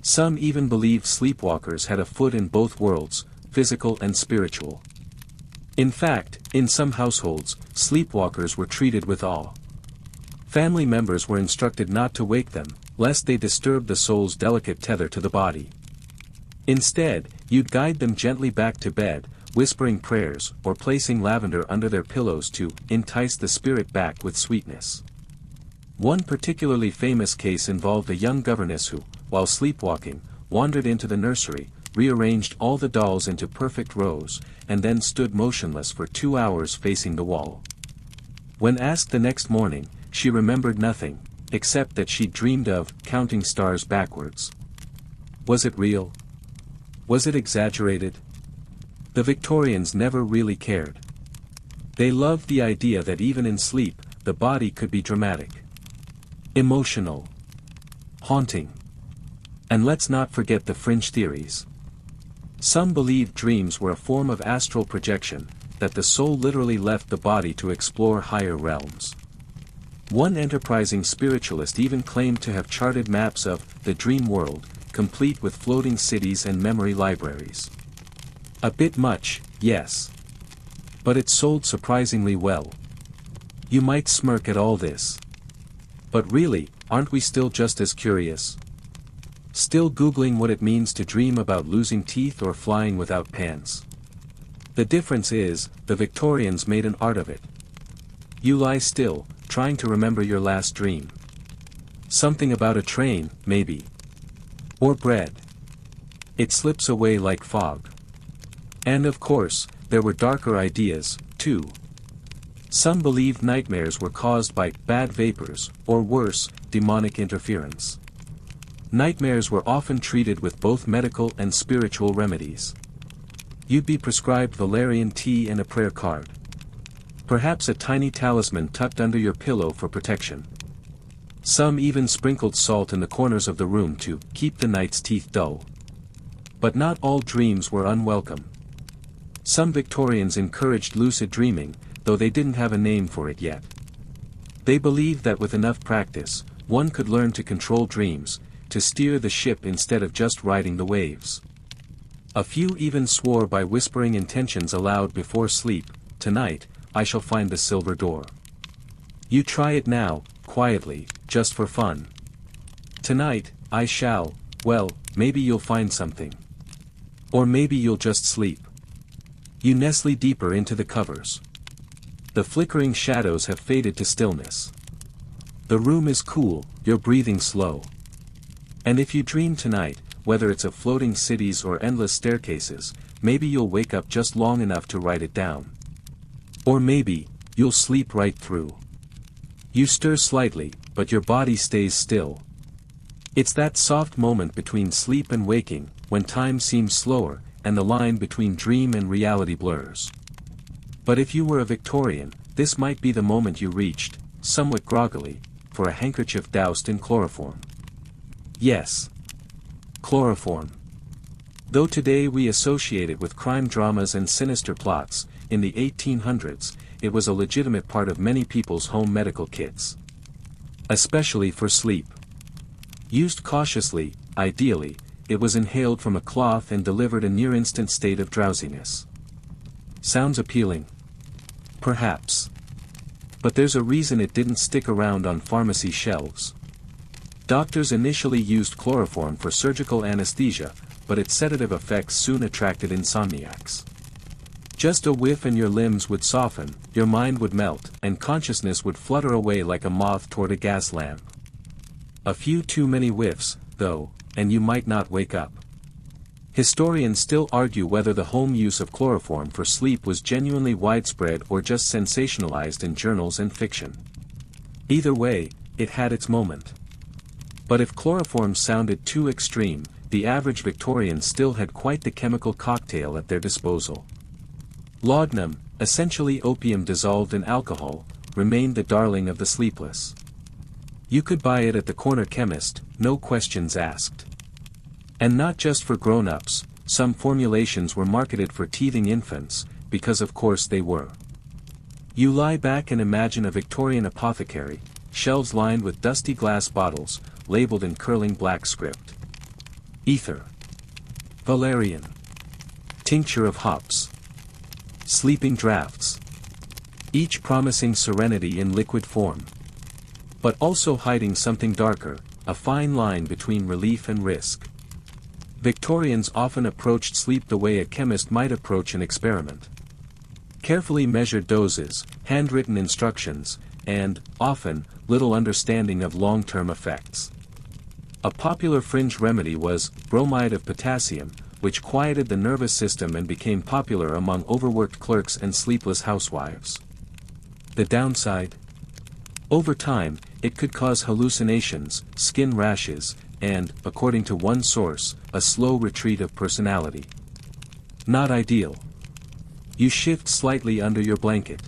Some even believed sleepwalkers had a foot in both worlds, physical and spiritual. In fact, in some households, sleepwalkers were treated with awe. Family members were instructed not to wake them, lest they disturb the soul's delicate tether to the body. Instead, you'd guide them gently back to bed, whispering prayers or placing lavender under their pillows to entice the spirit back with sweetness. One particularly famous case involved a young governess who, while sleepwalking, wandered into the nursery, rearranged all the dolls into perfect rows, and then stood motionless for 2 hours facing the wall. When asked the next morning, she remembered nothing, except that she dreamed of counting stars backwards. Was it real? Was it exaggerated? The Victorians never really cared. They loved the idea that even in sleep, the body could be dramatic, emotional, haunting. And let's not forget the fringe theories. Some believed dreams were a form of astral projection, that the soul literally left the body to explore higher realms. One enterprising spiritualist even claimed to have charted maps of the dream world, complete with floating cities and memory libraries. A bit much, yes. But it sold surprisingly well. You might smirk at all this. But really, aren't we still just as curious? Still Googling what it means to dream about losing teeth or flying without pants. The difference is, the Victorians made an art of it. You lie still, trying to remember your last dream. Something about a train, maybe. Or bread. It slips away like fog. And of course, there were darker ideas, too. Some believed nightmares were caused by bad vapors, or worse, demonic interference. Nightmares were often treated with both medical and spiritual remedies. You'd be prescribed valerian tea and a prayer card. Perhaps a tiny talisman tucked under your pillow for protection. Some even sprinkled salt in the corners of the room to keep the night's teeth dull. But not all dreams were unwelcome. Some Victorians encouraged lucid dreaming, though they didn't have a name for it yet. They believed that with enough practice, one could learn to control dreams, to steer the ship instead of just riding the waves. A few even swore by whispering intentions aloud before sleep, "Tonight, I shall find the silver door." You try it now, quietly, just for fun. "Tonight, I shall," well, maybe you'll find something. Or maybe you'll just sleep. You nestle deeper into the covers. The flickering shadows have faded to stillness. The room is cool, you're breathing slow. And if you dream tonight, whether it's of floating cities or endless staircases, maybe you'll wake up just long enough to write it down. Or maybe, you'll sleep right through. You stir slightly, but your body stays still. It's that soft moment between sleep and waking, when time seems slower, and the line between dream and reality blurs. But if you were a Victorian, this might be the moment you reached, somewhat groggily, for a handkerchief doused in chloroform. Yes. Chloroform. Though today we associate it with crime dramas and sinister plots, in the 1800s, it was a legitimate part of many people's home medical kits. Especially for sleep. Used cautiously, ideally, it was inhaled from a cloth and delivered a near-instant state of drowsiness. Sounds appealing? Perhaps. But there's a reason it didn't stick around on pharmacy shelves. Doctors initially used chloroform for surgical anesthesia, but its sedative effects soon attracted insomniacs. Just a whiff and your limbs would soften, your mind would melt, and consciousness would flutter away like a moth toward a gas lamp. A few too many whiffs, though, and you might not wake up. Historians still argue whether the home use of chloroform for sleep was genuinely widespread or just sensationalized in journals and fiction. Either way, it had its moment. But if chloroform sounded too extreme, the average Victorian still had quite the chemical cocktail at their disposal. Laudanum, essentially opium dissolved in alcohol, remained the darling of the sleepless. You could buy it at the corner chemist, no questions asked. And not just for grown-ups, some formulations were marketed for teething infants, because of course they were. You lie back and imagine a Victorian apothecary, shelves lined with dusty glass bottles, labeled in curling black script. Ether. Valerian. Tincture of hops. Sleeping draughts. Each promising serenity in liquid form. But also hiding something darker, a fine line between relief and risk. Victorians often approached sleep the way a chemist might approach an experiment. Carefully measured doses, handwritten instructions, and, often, little understanding of long-term effects. A popular fringe remedy was bromide of potassium, which quieted the nervous system and became popular among overworked clerks and sleepless housewives. The downside? Over time, it could cause hallucinations, skin rashes, and, according to one source, a slow retreat of personality. Not ideal. You shift slightly under your blanket.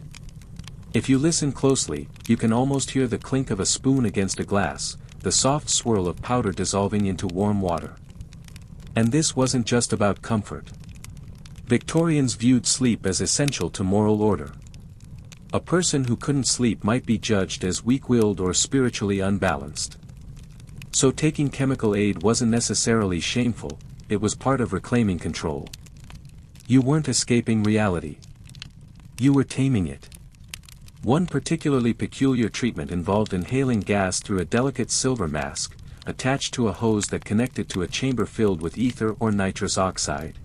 If you listen closely, you can almost hear the clink of a spoon against a glass, the soft swirl of powder dissolving into warm water. And this wasn't just about comfort. Victorians viewed sleep as essential to moral order. A person who couldn't sleep might be judged as weak-willed or spiritually unbalanced. So taking chemical aid wasn't necessarily shameful, it was part of reclaiming control. You weren't escaping reality. You were taming it. One particularly peculiar treatment involved inhaling gas through a delicate silver mask, attached to a hose that connected to a chamber filled with ether or nitrous oxide.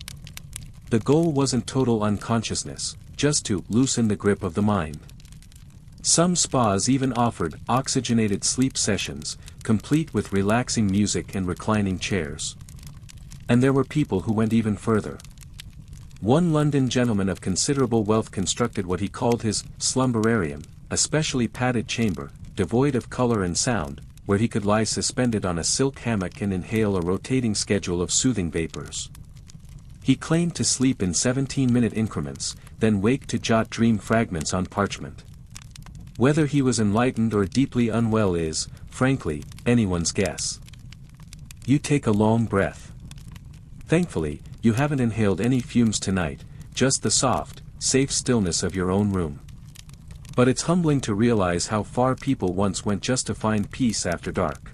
The goal wasn't total unconsciousness, just to loosen the grip of the mind. Some spas even offered oxygenated sleep sessions, complete with relaxing music and reclining chairs. And there were people who went even further. One London gentleman of considerable wealth constructed what he called his slumberarium, a specially padded chamber, devoid of color and sound, where he could lie suspended on a silk hammock and inhale a rotating schedule of soothing vapors. He claimed to sleep in 17-minute increments, then wake to jot dream fragments on parchment. Whether he was enlightened or deeply unwell is, frankly, anyone's guess. You take a long breath. Thankfully, you haven't inhaled any fumes tonight, just the soft, safe stillness of your own room. But it's humbling to realize how far people once went just to find peace after dark.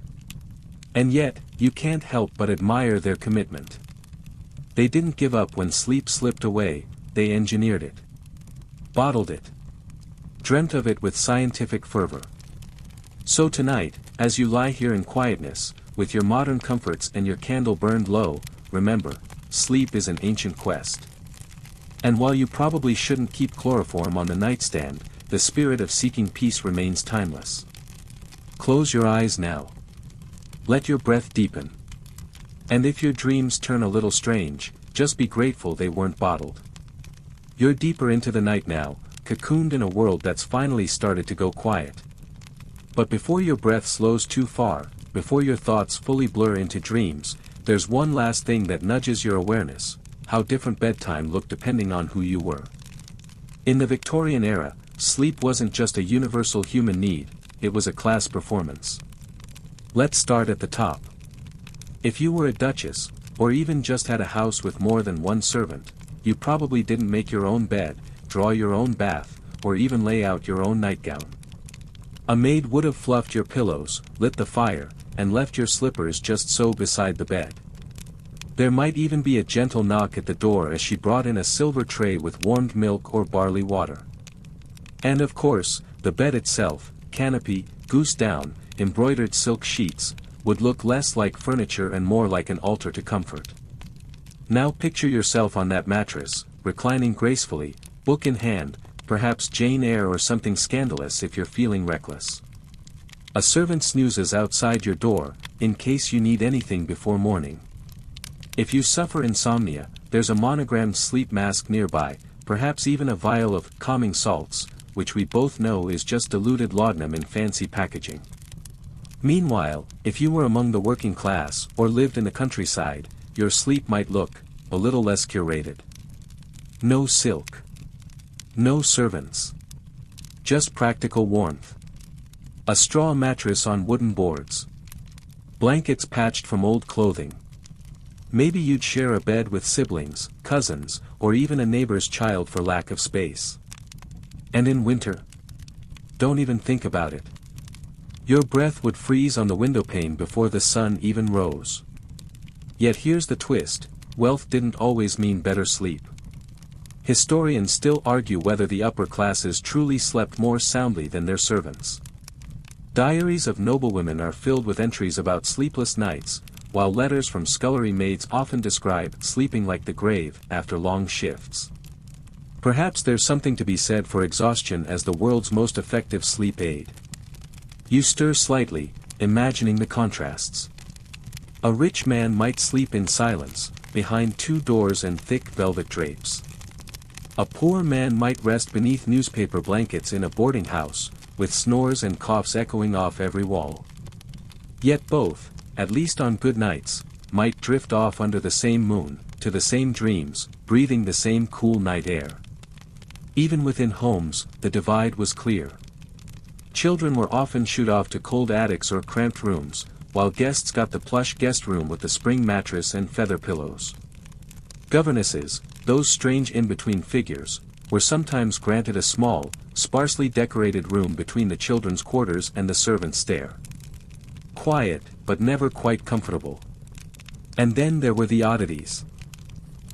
And yet, you can't help but admire their commitment. They didn't give up when sleep slipped away, they engineered it. Bottled it. Dreamt of it with scientific fervor. So tonight, as you lie here in quietness, with your modern comforts and your candle burned low, remember, sleep is an ancient quest. And while you probably shouldn't keep chloroform on the nightstand, the spirit of seeking peace remains timeless. Close your eyes now. Let your breath deepen. And if your dreams turn a little strange, just be grateful they weren't bottled. You're deeper into the night now, cocooned in a world that's finally started to go quiet. But before your breath slows too far, before your thoughts fully blur into dreams, there's one last thing that nudges your awareness: how different bedtime looked depending on who you were. In the Victorian era, sleep wasn't just a universal human need, it was a class performance. Let's start at the top. If you were a duchess, or even just had a house with more than one servant, you probably didn't make your own bed, draw your own bath, or even lay out your own nightgown. A maid would have fluffed your pillows, lit the fire, and left your slippers just so beside the bed. There might even be a gentle knock at the door as she brought in a silver tray with warmed milk or barley water. And of course, the bed itself, canopy, goose down, embroidered silk sheets, would look less like furniture and more like an altar to comfort. Now picture yourself on that mattress, reclining gracefully, book in hand, perhaps Jane Eyre or something scandalous if you're feeling reckless. A servant snoozes outside your door, in case you need anything before morning. If you suffer insomnia, there's a monogrammed sleep mask nearby, perhaps even a vial of calming salts, which we both know is just diluted laudanum in fancy packaging. Meanwhile, if you were among the working class, or lived in the countryside, your sleep might look a little less curated. No silk. No servants. Just practical warmth. A straw mattress on wooden boards. Blankets patched from old clothing. Maybe you'd share a bed with siblings, cousins, or even a neighbor's child for lack of space. And in winter? Don't even think about it. Your breath would freeze on the windowpane before the sun even rose. Yet here's the twist: wealth didn't always mean better sleep. Historians still argue whether the upper classes truly slept more soundly than their servants. Diaries of noblewomen are filled with entries about sleepless nights, while letters from scullery maids often describe sleeping like the grave after long shifts. Perhaps there's something to be said for exhaustion as the world's most effective sleep aid. You stir slightly, imagining the contrasts. A rich man might sleep in silence, behind two doors and thick velvet drapes. A poor man might rest beneath newspaper blankets in a boarding house, with snores and coughs echoing off every wall. Yet both, at least on good nights, might drift off under the same moon, to the same dreams, breathing the same cool night air. Even within homes, the divide was clear. Children were often shooed off to cold attics or cramped rooms, while guests got the plush guest room with the spring mattress and feather pillows. Governesses, those strange in-between figures, were sometimes granted a small, sparsely decorated room between the children's quarters and the servants' stair. Quiet, but never quite comfortable. And then there were the oddities.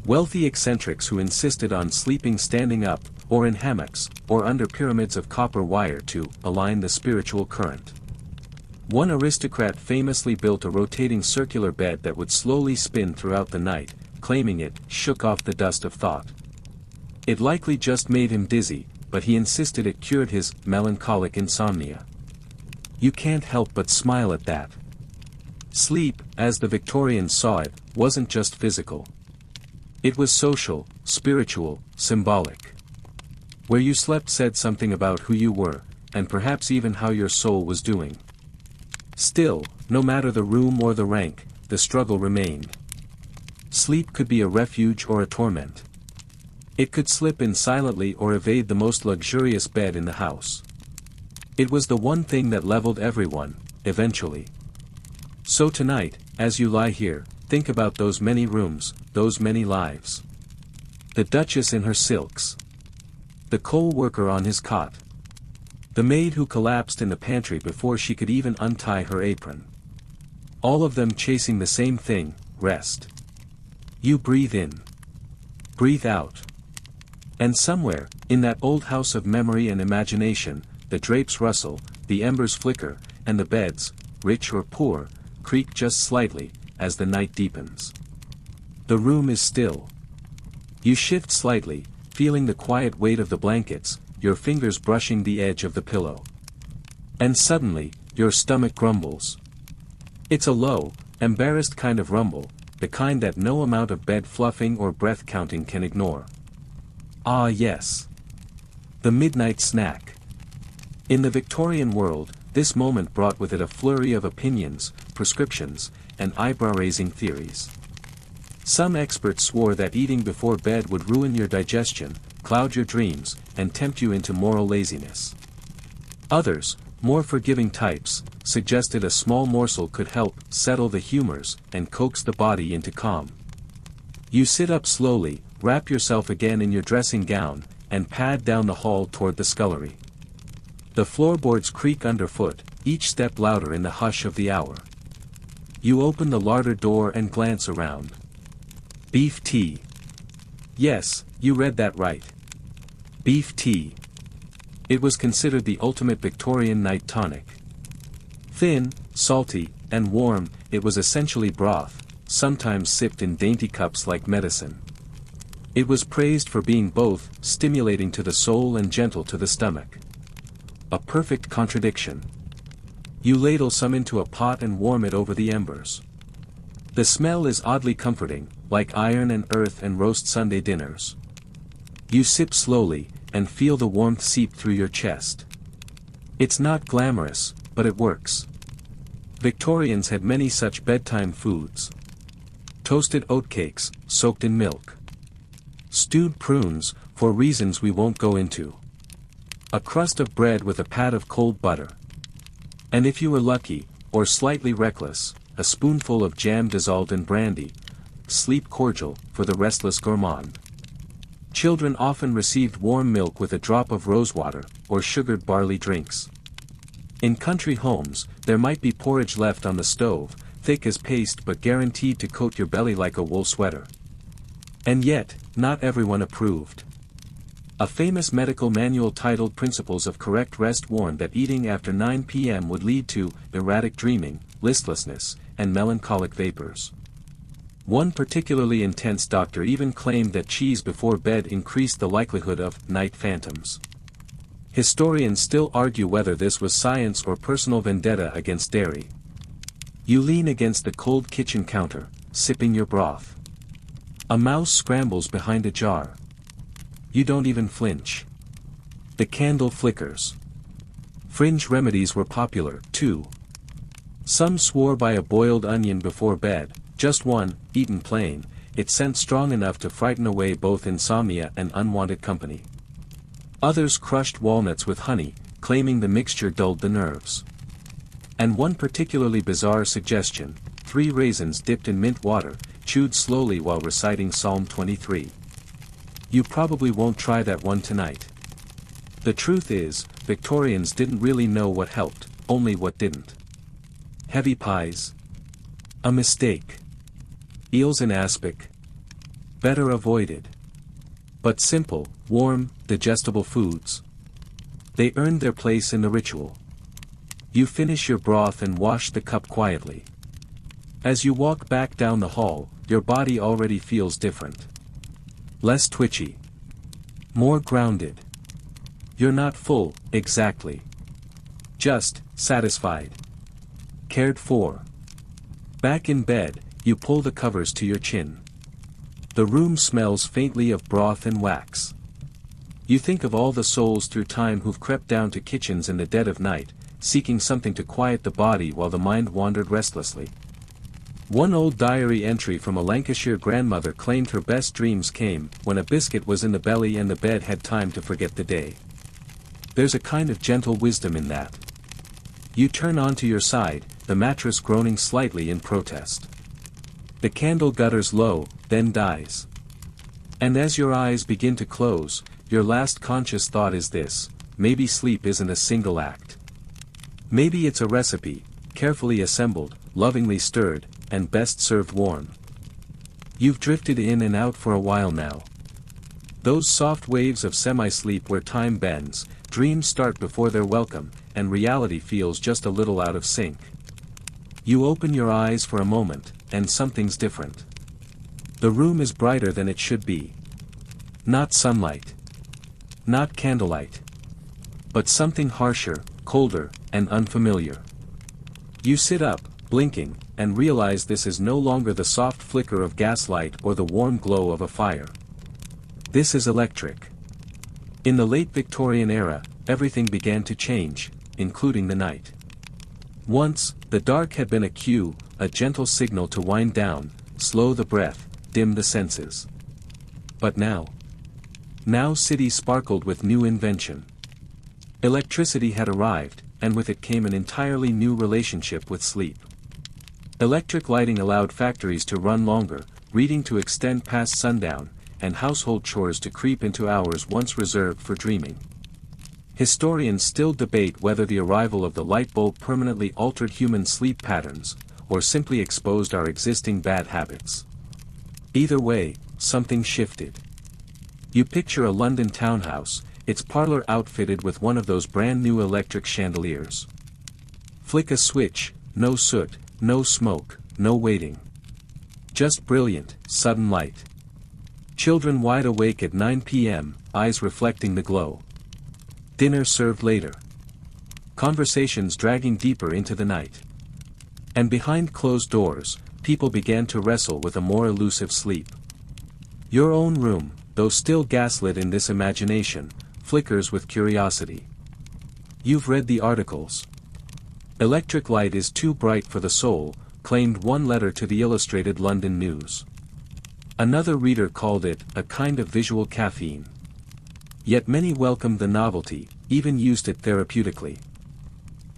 Wealthy eccentrics who insisted on sleeping standing up, or in hammocks, or under pyramids of copper wire to align the spiritual current. One aristocrat famously built a rotating circular bed that would slowly spin throughout the night, claiming it shook off the dust of thought. It likely just made him dizzy, but he insisted it cured his melancholic insomnia. You can't help but smile at that. Sleep, as the Victorians saw it, wasn't just physical. It was social, spiritual, symbolic. Where you slept said something about who you were, and perhaps even how your soul was doing. Still, no matter the room or the rank, the struggle remained. Sleep could be a refuge or a torment. It could slip in silently or evade the most luxurious bed in the house. It was the one thing that leveled everyone, eventually. So tonight, as you lie here, think about those many rooms, those many lives. The Duchess in her silks. The coal worker on his cot. The maid who collapsed in the pantry before she could even untie her apron. All of them chasing the same thing, rest. You breathe in. Breathe out. And somewhere, in that old house of memory and imagination, the drapes rustle, the embers flicker, and the beds, rich or poor, creak just slightly, as the night deepens. The room is still. You shift slightly, feeling the quiet weight of the blankets, your fingers brushing the edge of the pillow. And suddenly, your stomach grumbles. It's a low, embarrassed kind of rumble, the kind that no amount of bed fluffing or breath counting can ignore. Ah yes. The midnight snack. In the Victorian world, this moment brought with it a flurry of opinions, prescriptions, and eyebrow-raising theories. Some experts swore that eating before bed would ruin your digestion, cloud your dreams, and tempt you into moral laziness. Others, more forgiving types, suggested a small morsel could help settle the humors and coax the body into calm. You sit up slowly, wrap yourself again in your dressing gown, and pad down the hall toward the scullery. The floorboards creak underfoot, each step louder in the hush of the hour. You open the larder door and glance around. Beef tea. Yes, you read that right. Beef tea. It was considered the ultimate Victorian night tonic. Thin, salty, and warm, it was essentially broth, sometimes sipped in dainty cups like medicine. It was praised for being both stimulating to the soul and gentle to the stomach. A perfect contradiction. You ladle some into a pot and warm it over the embers. The smell is oddly comforting, like iron and earth and roast Sunday dinners. You sip slowly, and feel the warmth seep through your chest. It's not glamorous, but it works. Victorians had many such bedtime foods. Toasted oatcakes, soaked in milk. Stewed prunes, for reasons we won't go into. A crust of bread with a pat of cold butter. And if you were lucky, or slightly reckless, a spoonful of jam dissolved in brandy, sleep cordial, for the restless gourmand. Children often received warm milk with a drop of rosewater, or sugared barley drinks. In country homes, there might be porridge left on the stove, thick as paste but guaranteed to coat your belly like a wool sweater. And yet, not everyone approved. A famous medical manual titled Principles of Correct Rest warned that eating after 9 p.m. would lead to erratic dreaming, listlessness, and melancholic vapors. One particularly intense doctor even claimed that cheese before bed increased the likelihood of night phantoms. Historians still argue whether this was science or personal vendetta against dairy. You lean against the cold kitchen counter, sipping your broth. A mouse scrambles behind a jar. You don't even flinch. The candle flickers. Fringe remedies were popular, too. Some swore by a boiled onion before bed, just one, eaten plain, it sent strong enough to frighten away both insomnia and unwanted company. Others crushed walnuts with honey, claiming the mixture dulled the nerves. And one particularly bizarre suggestion: 3 raisins dipped in mint water, chewed slowly while reciting Psalm 23. You probably won't try that one tonight. The truth is, Victorians didn't really know what helped, only what didn't. Heavy pies? A mistake. Eels in aspic? Better avoided. But simple, warm, digestible foods? They earned their place in the ritual. You finish your broth and wash the cup quietly. As you walk back down the hall, your body already feels different. Less twitchy. More grounded. You're not full, exactly. Just satisfied. Cared for. Back in bed, you pull the covers to your chin. The room smells faintly of broth and wax. You think of all the souls through time who've crept down to kitchens in the dead of night, seeking something to quiet the body while the mind wandered restlessly. One old diary entry from a Lancashire grandmother claimed her best dreams came when a biscuit was in the belly and the bed had time to forget the day. There's a kind of gentle wisdom in that. You turn onto your side, the mattress groaning slightly in protest. The candle gutters low, then dies. And as your eyes begin to close, your last conscious thought is this: maybe sleep isn't a single act. Maybe it's a recipe, carefully assembled, lovingly stirred, and best served warm. You've drifted in and out for a while now. Those soft waves of semi-sleep where time bends, dreams start before they're welcome, and reality feels just a little out of sync. You open your eyes for a moment, and something's different. The room is brighter than it should be. Not sunlight. Not candlelight. But something harsher, colder, and unfamiliar. You sit up, blinking, and realize this is no longer the soft flicker of gaslight or the warm glow of a fire. This is electric. In the late Victorian era, everything began to change, including the night. Once, the dark had been a cue, a gentle signal to wind down, slow the breath, dim the senses. But now cities sparkled with new invention. Electricity had arrived, and with it came an entirely new relationship with sleep. Electric lighting allowed factories to run longer, reading to extend past sundown, and household chores to creep into hours once reserved for dreaming. Historians still debate whether the arrival of the light bulb permanently altered human sleep patterns, or simply exposed our existing bad habits. Either way, something shifted. You picture a London townhouse, its parlor outfitted with one of those brand new electric chandeliers. Flick a switch, no soot, no smoke, no waiting. Just brilliant, sudden light. Children wide awake at 9 p.m., eyes reflecting the glow. Dinner served later. Conversations dragging deeper into the night. And behind closed doors, people began to wrestle with a more elusive sleep. Your own room, though still gaslit in this imagination, flickers with curiosity. You've read the articles. Electric light is too bright for the soul, claimed one letter to the Illustrated London News. Another reader called it a kind of visual caffeine. Yet many welcomed the novelty, even used it therapeutically.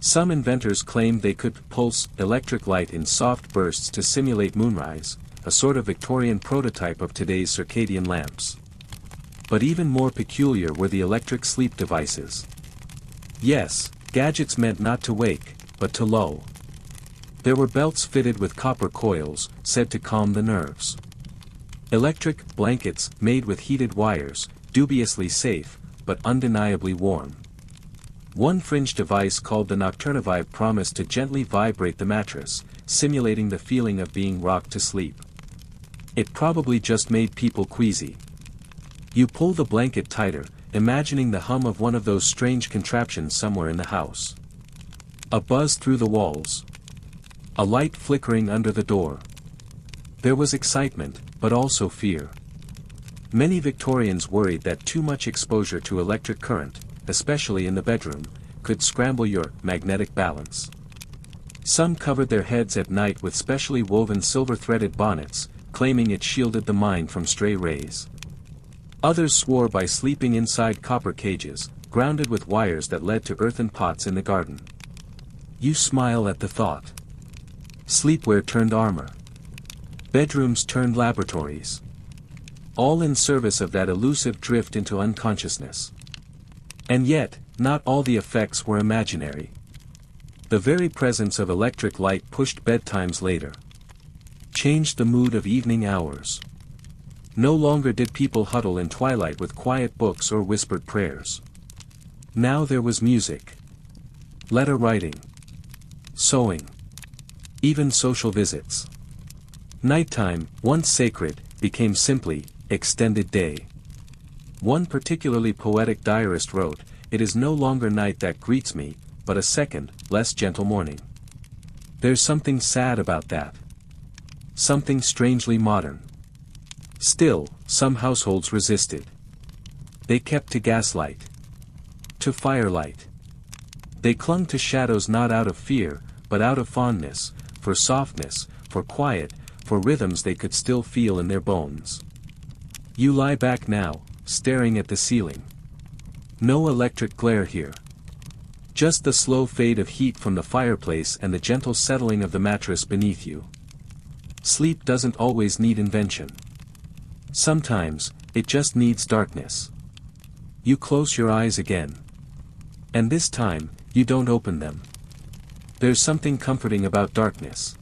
Some inventors claimed they could pulse electric light in soft bursts to simulate moonrise, a sort of Victorian prototype of today's circadian lamps. But even more peculiar were the electric sleep devices. Yes, gadgets meant not to wake, but to lull. There were belts fitted with copper coils, said to calm the nerves. Electric blankets made with heated wires, dubiously safe, but undeniably warm. One fringe device called the Nocturnivibe promised to gently vibrate the mattress, simulating the feeling of being rocked to sleep. It probably just made people queasy. You pull the blanket tighter, imagining the hum of one of those strange contraptions somewhere in the house. A buzz through the walls. A light flickering under the door. There was excitement, but also fear. Many Victorians worried that too much exposure to electric current, especially in the bedroom, could scramble your magnetic balance. Some covered their heads at night with specially woven silver-threaded bonnets, claiming it shielded the mind from stray rays. Others swore by sleeping inside copper cages, grounded with wires that led to earthen pots in the garden. You smile at the thought. Sleepwear turned armor. Bedrooms turned laboratories. All in service of that elusive drift into unconsciousness. And yet, not all the effects were imaginary. The very presence of electric light pushed bedtimes later. Changed the mood of evening hours. No longer did people huddle in twilight with quiet books or whispered prayers. Now there was music. Letter writing. Sewing. Even social visits. Nighttime, once sacred, became simply, extended day. One particularly poetic diarist wrote, "It is no longer night that greets me, but a second, less gentle morning." There's something sad about that. Something strangely modern. Still, some households resisted. They kept to gaslight. To firelight. They clung to shadows not out of fear, but out of fondness, for softness, for quiet, for rhythms they could still feel in their bones. You lie back now, staring at the ceiling. No electric glare here. Just the slow fade of heat from the fireplace and the gentle settling of the mattress beneath you. Sleep doesn't always need invention. Sometimes, it just needs darkness. You close your eyes again. And this time, you don't open them. There's something comforting about darkness.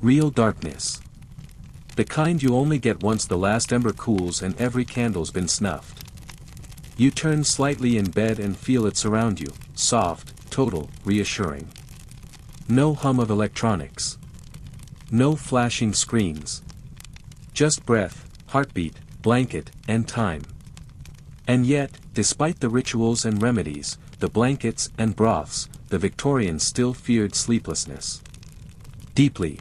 Real darkness. The kind you only get once the last ember cools and every candle's been snuffed. You turn slightly in bed and feel it surround you, soft, total, reassuring. No hum of electronics. No flashing screens. Just breath, heartbeat, blanket, and time. And yet, despite the rituals and remedies, the blankets and broths, the Victorians still feared sleeplessness. Deeply.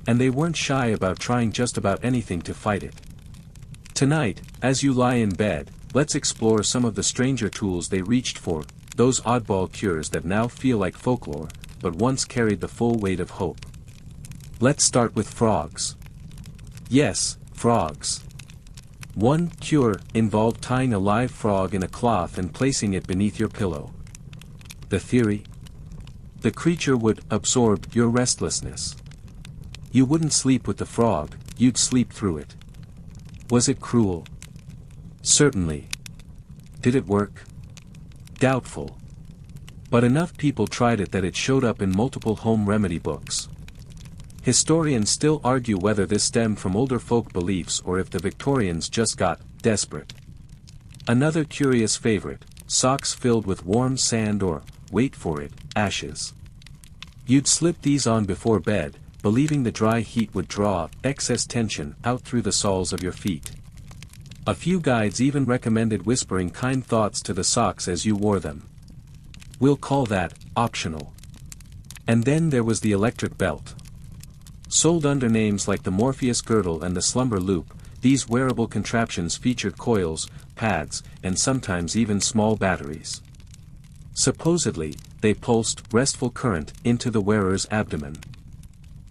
And they weren't shy about trying just about anything to fight it. Tonight, as you lie in bed, let's explore some of the stranger tools they reached for, those oddball cures that now feel like folklore, but once carried the full weight of hope. Let's start with frogs. Yes, frogs. One cure involved tying a live frog in a cloth and placing it beneath your pillow. The theory? The creature would absorb your restlessness. You wouldn't sleep with the frog, you'd sleep through it. Was it cruel? Certainly. Did it work? Doubtful. But enough people tried it that it showed up in multiple home remedy books. Historians still argue whether this stemmed from older folk beliefs or if the Victorians just got desperate. Another curious favorite, socks filled with warm sand or, wait for it, ashes. You'd slip these on before bed, believing the dry heat would draw excess tension out through the soles of your feet. A few guides even recommended whispering kind thoughts to the socks as you wore them. We'll call that optional. And then there was the electric belt. Sold under names like the Morpheus girdle and the slumber loop, these wearable contraptions featured coils, pads, and sometimes even small batteries. Supposedly, they pulsed restful current into the wearer's abdomen.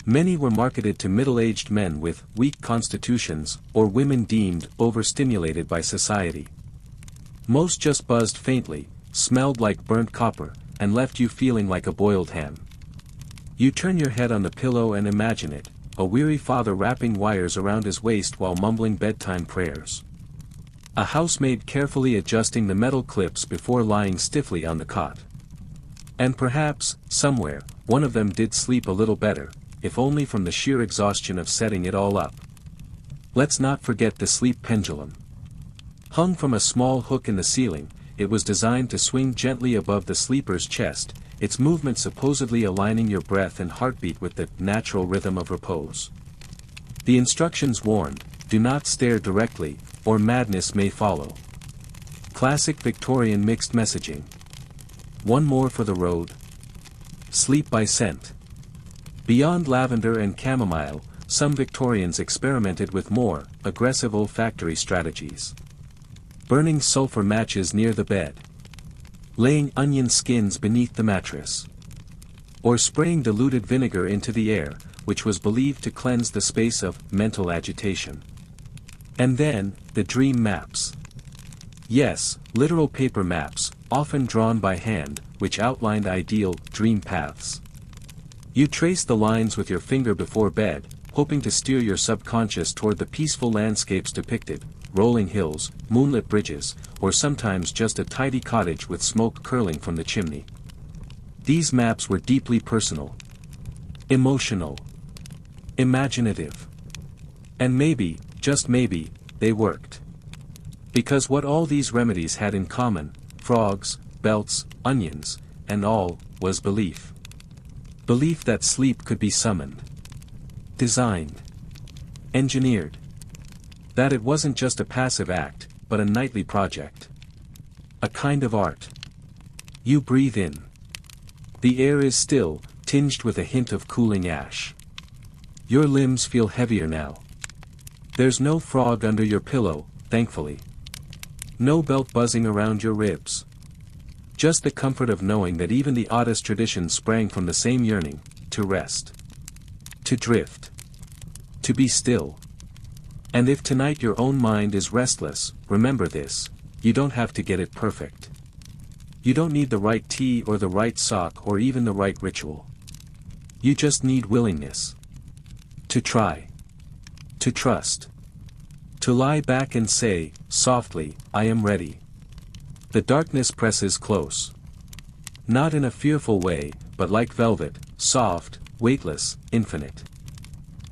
Many were marketed to middle-aged men with weak constitutions, or women deemed overstimulated by society. Most just buzzed faintly, smelled like burnt copper, and left you feeling like a boiled ham. You turn your head on the pillow and imagine it, a weary father wrapping wires around his waist while mumbling bedtime prayers. A housemaid carefully adjusting the metal clips before lying stiffly on the cot. And perhaps, somewhere, one of them did sleep a little better, if only from the sheer exhaustion of setting it all up. Let's not forget the sleep pendulum. Hung from a small hook in the ceiling, it was designed to swing gently above the sleeper's chest, its movement supposedly aligning your breath and heartbeat with the natural rhythm of repose. The instructions warned, do not stare directly, or madness may follow. Classic Victorian mixed messaging. One more for the road. Sleep by scent. Beyond lavender and chamomile, some Victorians experimented with more aggressive olfactory strategies. Burning sulfur matches near the bed. Laying onion skins beneath the mattress. Or spraying diluted vinegar into the air, which was believed to cleanse the space of mental agitation. And then, the dream maps. Yes, literal paper maps, often drawn by hand, which outlined ideal, dream paths. You traced the lines with your finger before bed, hoping to steer your subconscious toward the peaceful landscapes depicted, rolling hills, moonlit bridges, or sometimes just a tidy cottage with smoke curling from the chimney. These maps were deeply personal, emotional, imaginative. And maybe, just maybe, they worked. Because what all these remedies had in common, frogs, belts, onions, and all, was belief. Belief that sleep could be summoned, designed, engineered. That it wasn't just a passive act, but a nightly project. A kind of art. You breathe in. The air is still, tinged with a hint of cooling ash. Your limbs feel heavier now. There's no frog under your pillow, thankfully. No belt buzzing around your ribs. Just the comfort of knowing that even the oddest traditions sprang from the same yearning, to rest. To drift. To be still. And if tonight your own mind is restless, remember this, you don't have to get it perfect. You don't need the right tea or the right sock or even the right ritual. You just need willingness. To try. To trust. To lie back and say, softly, I am ready. The darkness presses close. Not in a fearful way, but like velvet, soft, weightless, infinite.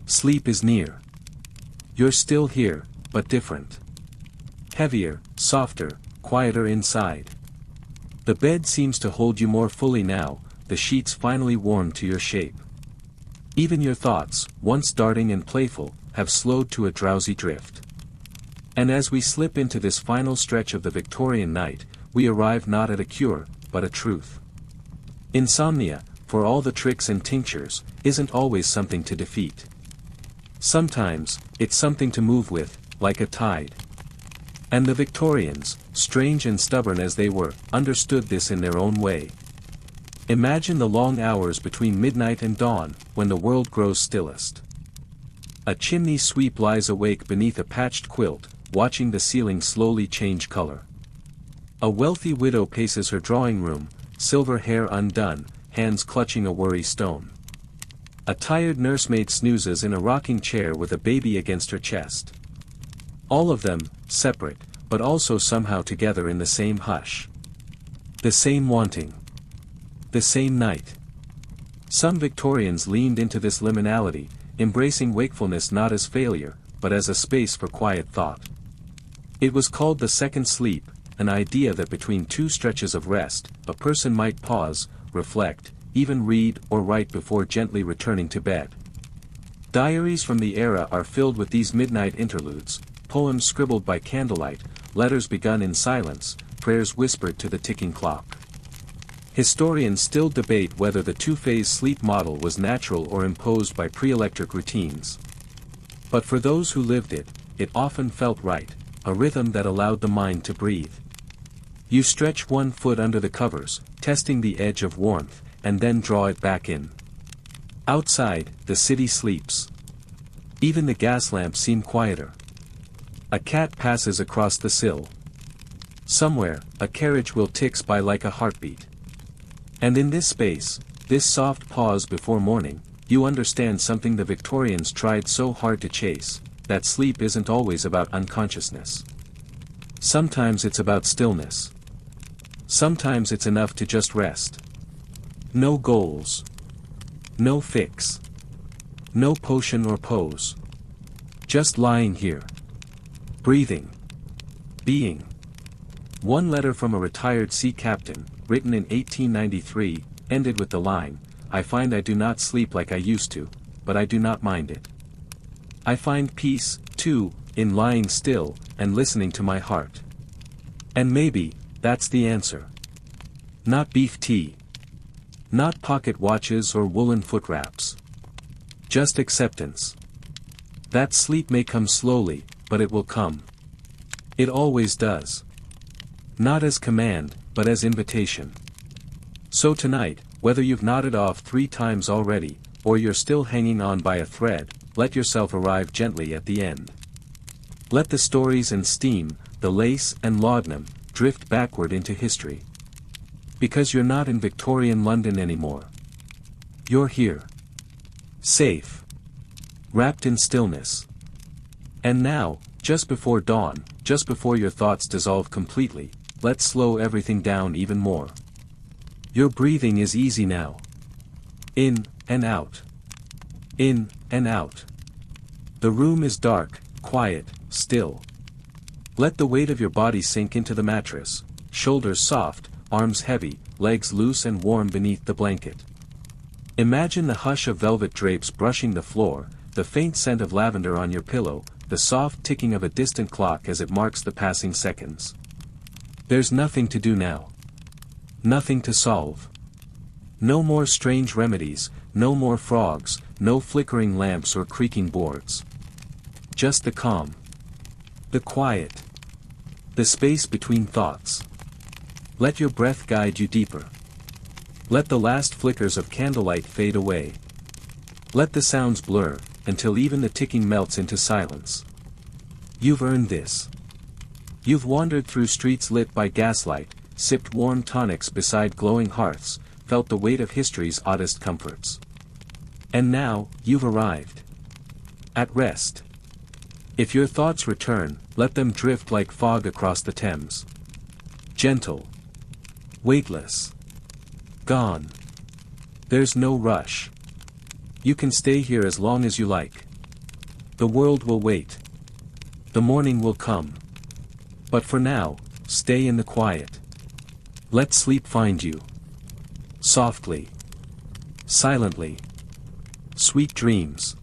Sleep is near. You're still here, but different. Heavier, softer, quieter inside. The bed seems to hold you more fully now, the sheets finally warm to your shape. Even your thoughts, once darting and playful, have slowed to a drowsy drift. And as we slip into this final stretch of the Victorian night, we arrive not at a cure, but a truth. Insomnia, for all the tricks and tinctures, isn't always something to defeat. Sometimes, it's something to move with, like a tide. And the Victorians, strange and stubborn as they were, understood this in their own way. Imagine the long hours between midnight and dawn, when the world grows stillest. A chimney sweep lies awake beneath a patched quilt, watching the ceiling slowly change color. A wealthy widow paces her drawing room, silver hair undone, hands clutching a worry stone. A tired nursemaid snoozes in a rocking chair with a baby against her chest. All of them, separate, but also somehow together in the same hush. The same wanting. The same night. Some Victorians leaned into this liminality, embracing wakefulness not as failure, but as a space for quiet thought. It was called the second sleep, an idea that between two stretches of rest, a person might pause, reflect, even read or write before gently returning to bed. Diaries from the era are filled with these midnight interludes, poems scribbled by candlelight, letters begun in silence, prayers whispered to the ticking clock. Historians still debate whether the two-phase sleep model was natural or imposed by pre-electric routines. But for those who lived it, it often felt right, a rhythm that allowed the mind to breathe. You stretch one foot under the covers, testing the edge of warmth, and then draw it back in. Outside, the city sleeps. Even the gas lamps seem quieter. A cat passes across the sill. Somewhere, a carriage wheel ticks by like a heartbeat. And in this space, this soft pause before morning, you understand something the Victorians tried so hard to chase, that sleep isn't always about unconsciousness. Sometimes it's about stillness. Sometimes it's enough to just rest. No goals. No fix. No potion or pose. Just lying here. Breathing. Being. One letter from a retired sea captain, written in 1893, ended with the line, "I find I do not sleep like I used to, but I do not mind it. I find peace, too, in lying still, and listening to my heart." And maybe, that's the answer. Not beef tea. Not pocket watches or woolen foot wraps. Just acceptance. That sleep may come slowly, but it will come. It always does. Not as command, but as invitation. So tonight, whether you've nodded off 3 times already, or you're still hanging on by a thread, let yourself arrive gently at the end. Let the stories and steam, the lace and laudanum, drift backward into history. Because you're not in Victorian London anymore. You're here. Safe. Wrapped in stillness. And now, just before dawn, just before your thoughts dissolve completely, let's slow everything down even more. Your breathing is easy now. In, and out. In, and out. The room is dark, quiet, still. Let the weight of your body sink into the mattress, shoulders soft, arms heavy, legs loose and warm beneath the blanket. Imagine the hush of velvet drapes brushing the floor, the faint scent of lavender on your pillow, the soft ticking of a distant clock as it marks the passing seconds. There's nothing to do now. Nothing to solve. No more strange remedies, no more frogs, no flickering lamps or creaking boards. Just the calm. The quiet. The space between thoughts. Let your breath guide you deeper. Let the last flickers of candlelight fade away. Let the sounds blur, until even the ticking melts into silence. You've earned this. You've wandered through streets lit by gaslight, sipped warm tonics beside glowing hearths, felt the weight of history's oddest comforts. And now, you've arrived. At rest. If your thoughts return, let them drift like fog across the Thames. Gentle. Weightless. Gone. There's no rush. You can stay here as long as you like. The world will wait. The morning will come. But for now, stay in the quiet. Let sleep find you. Softly. Silently. Sweet dreams.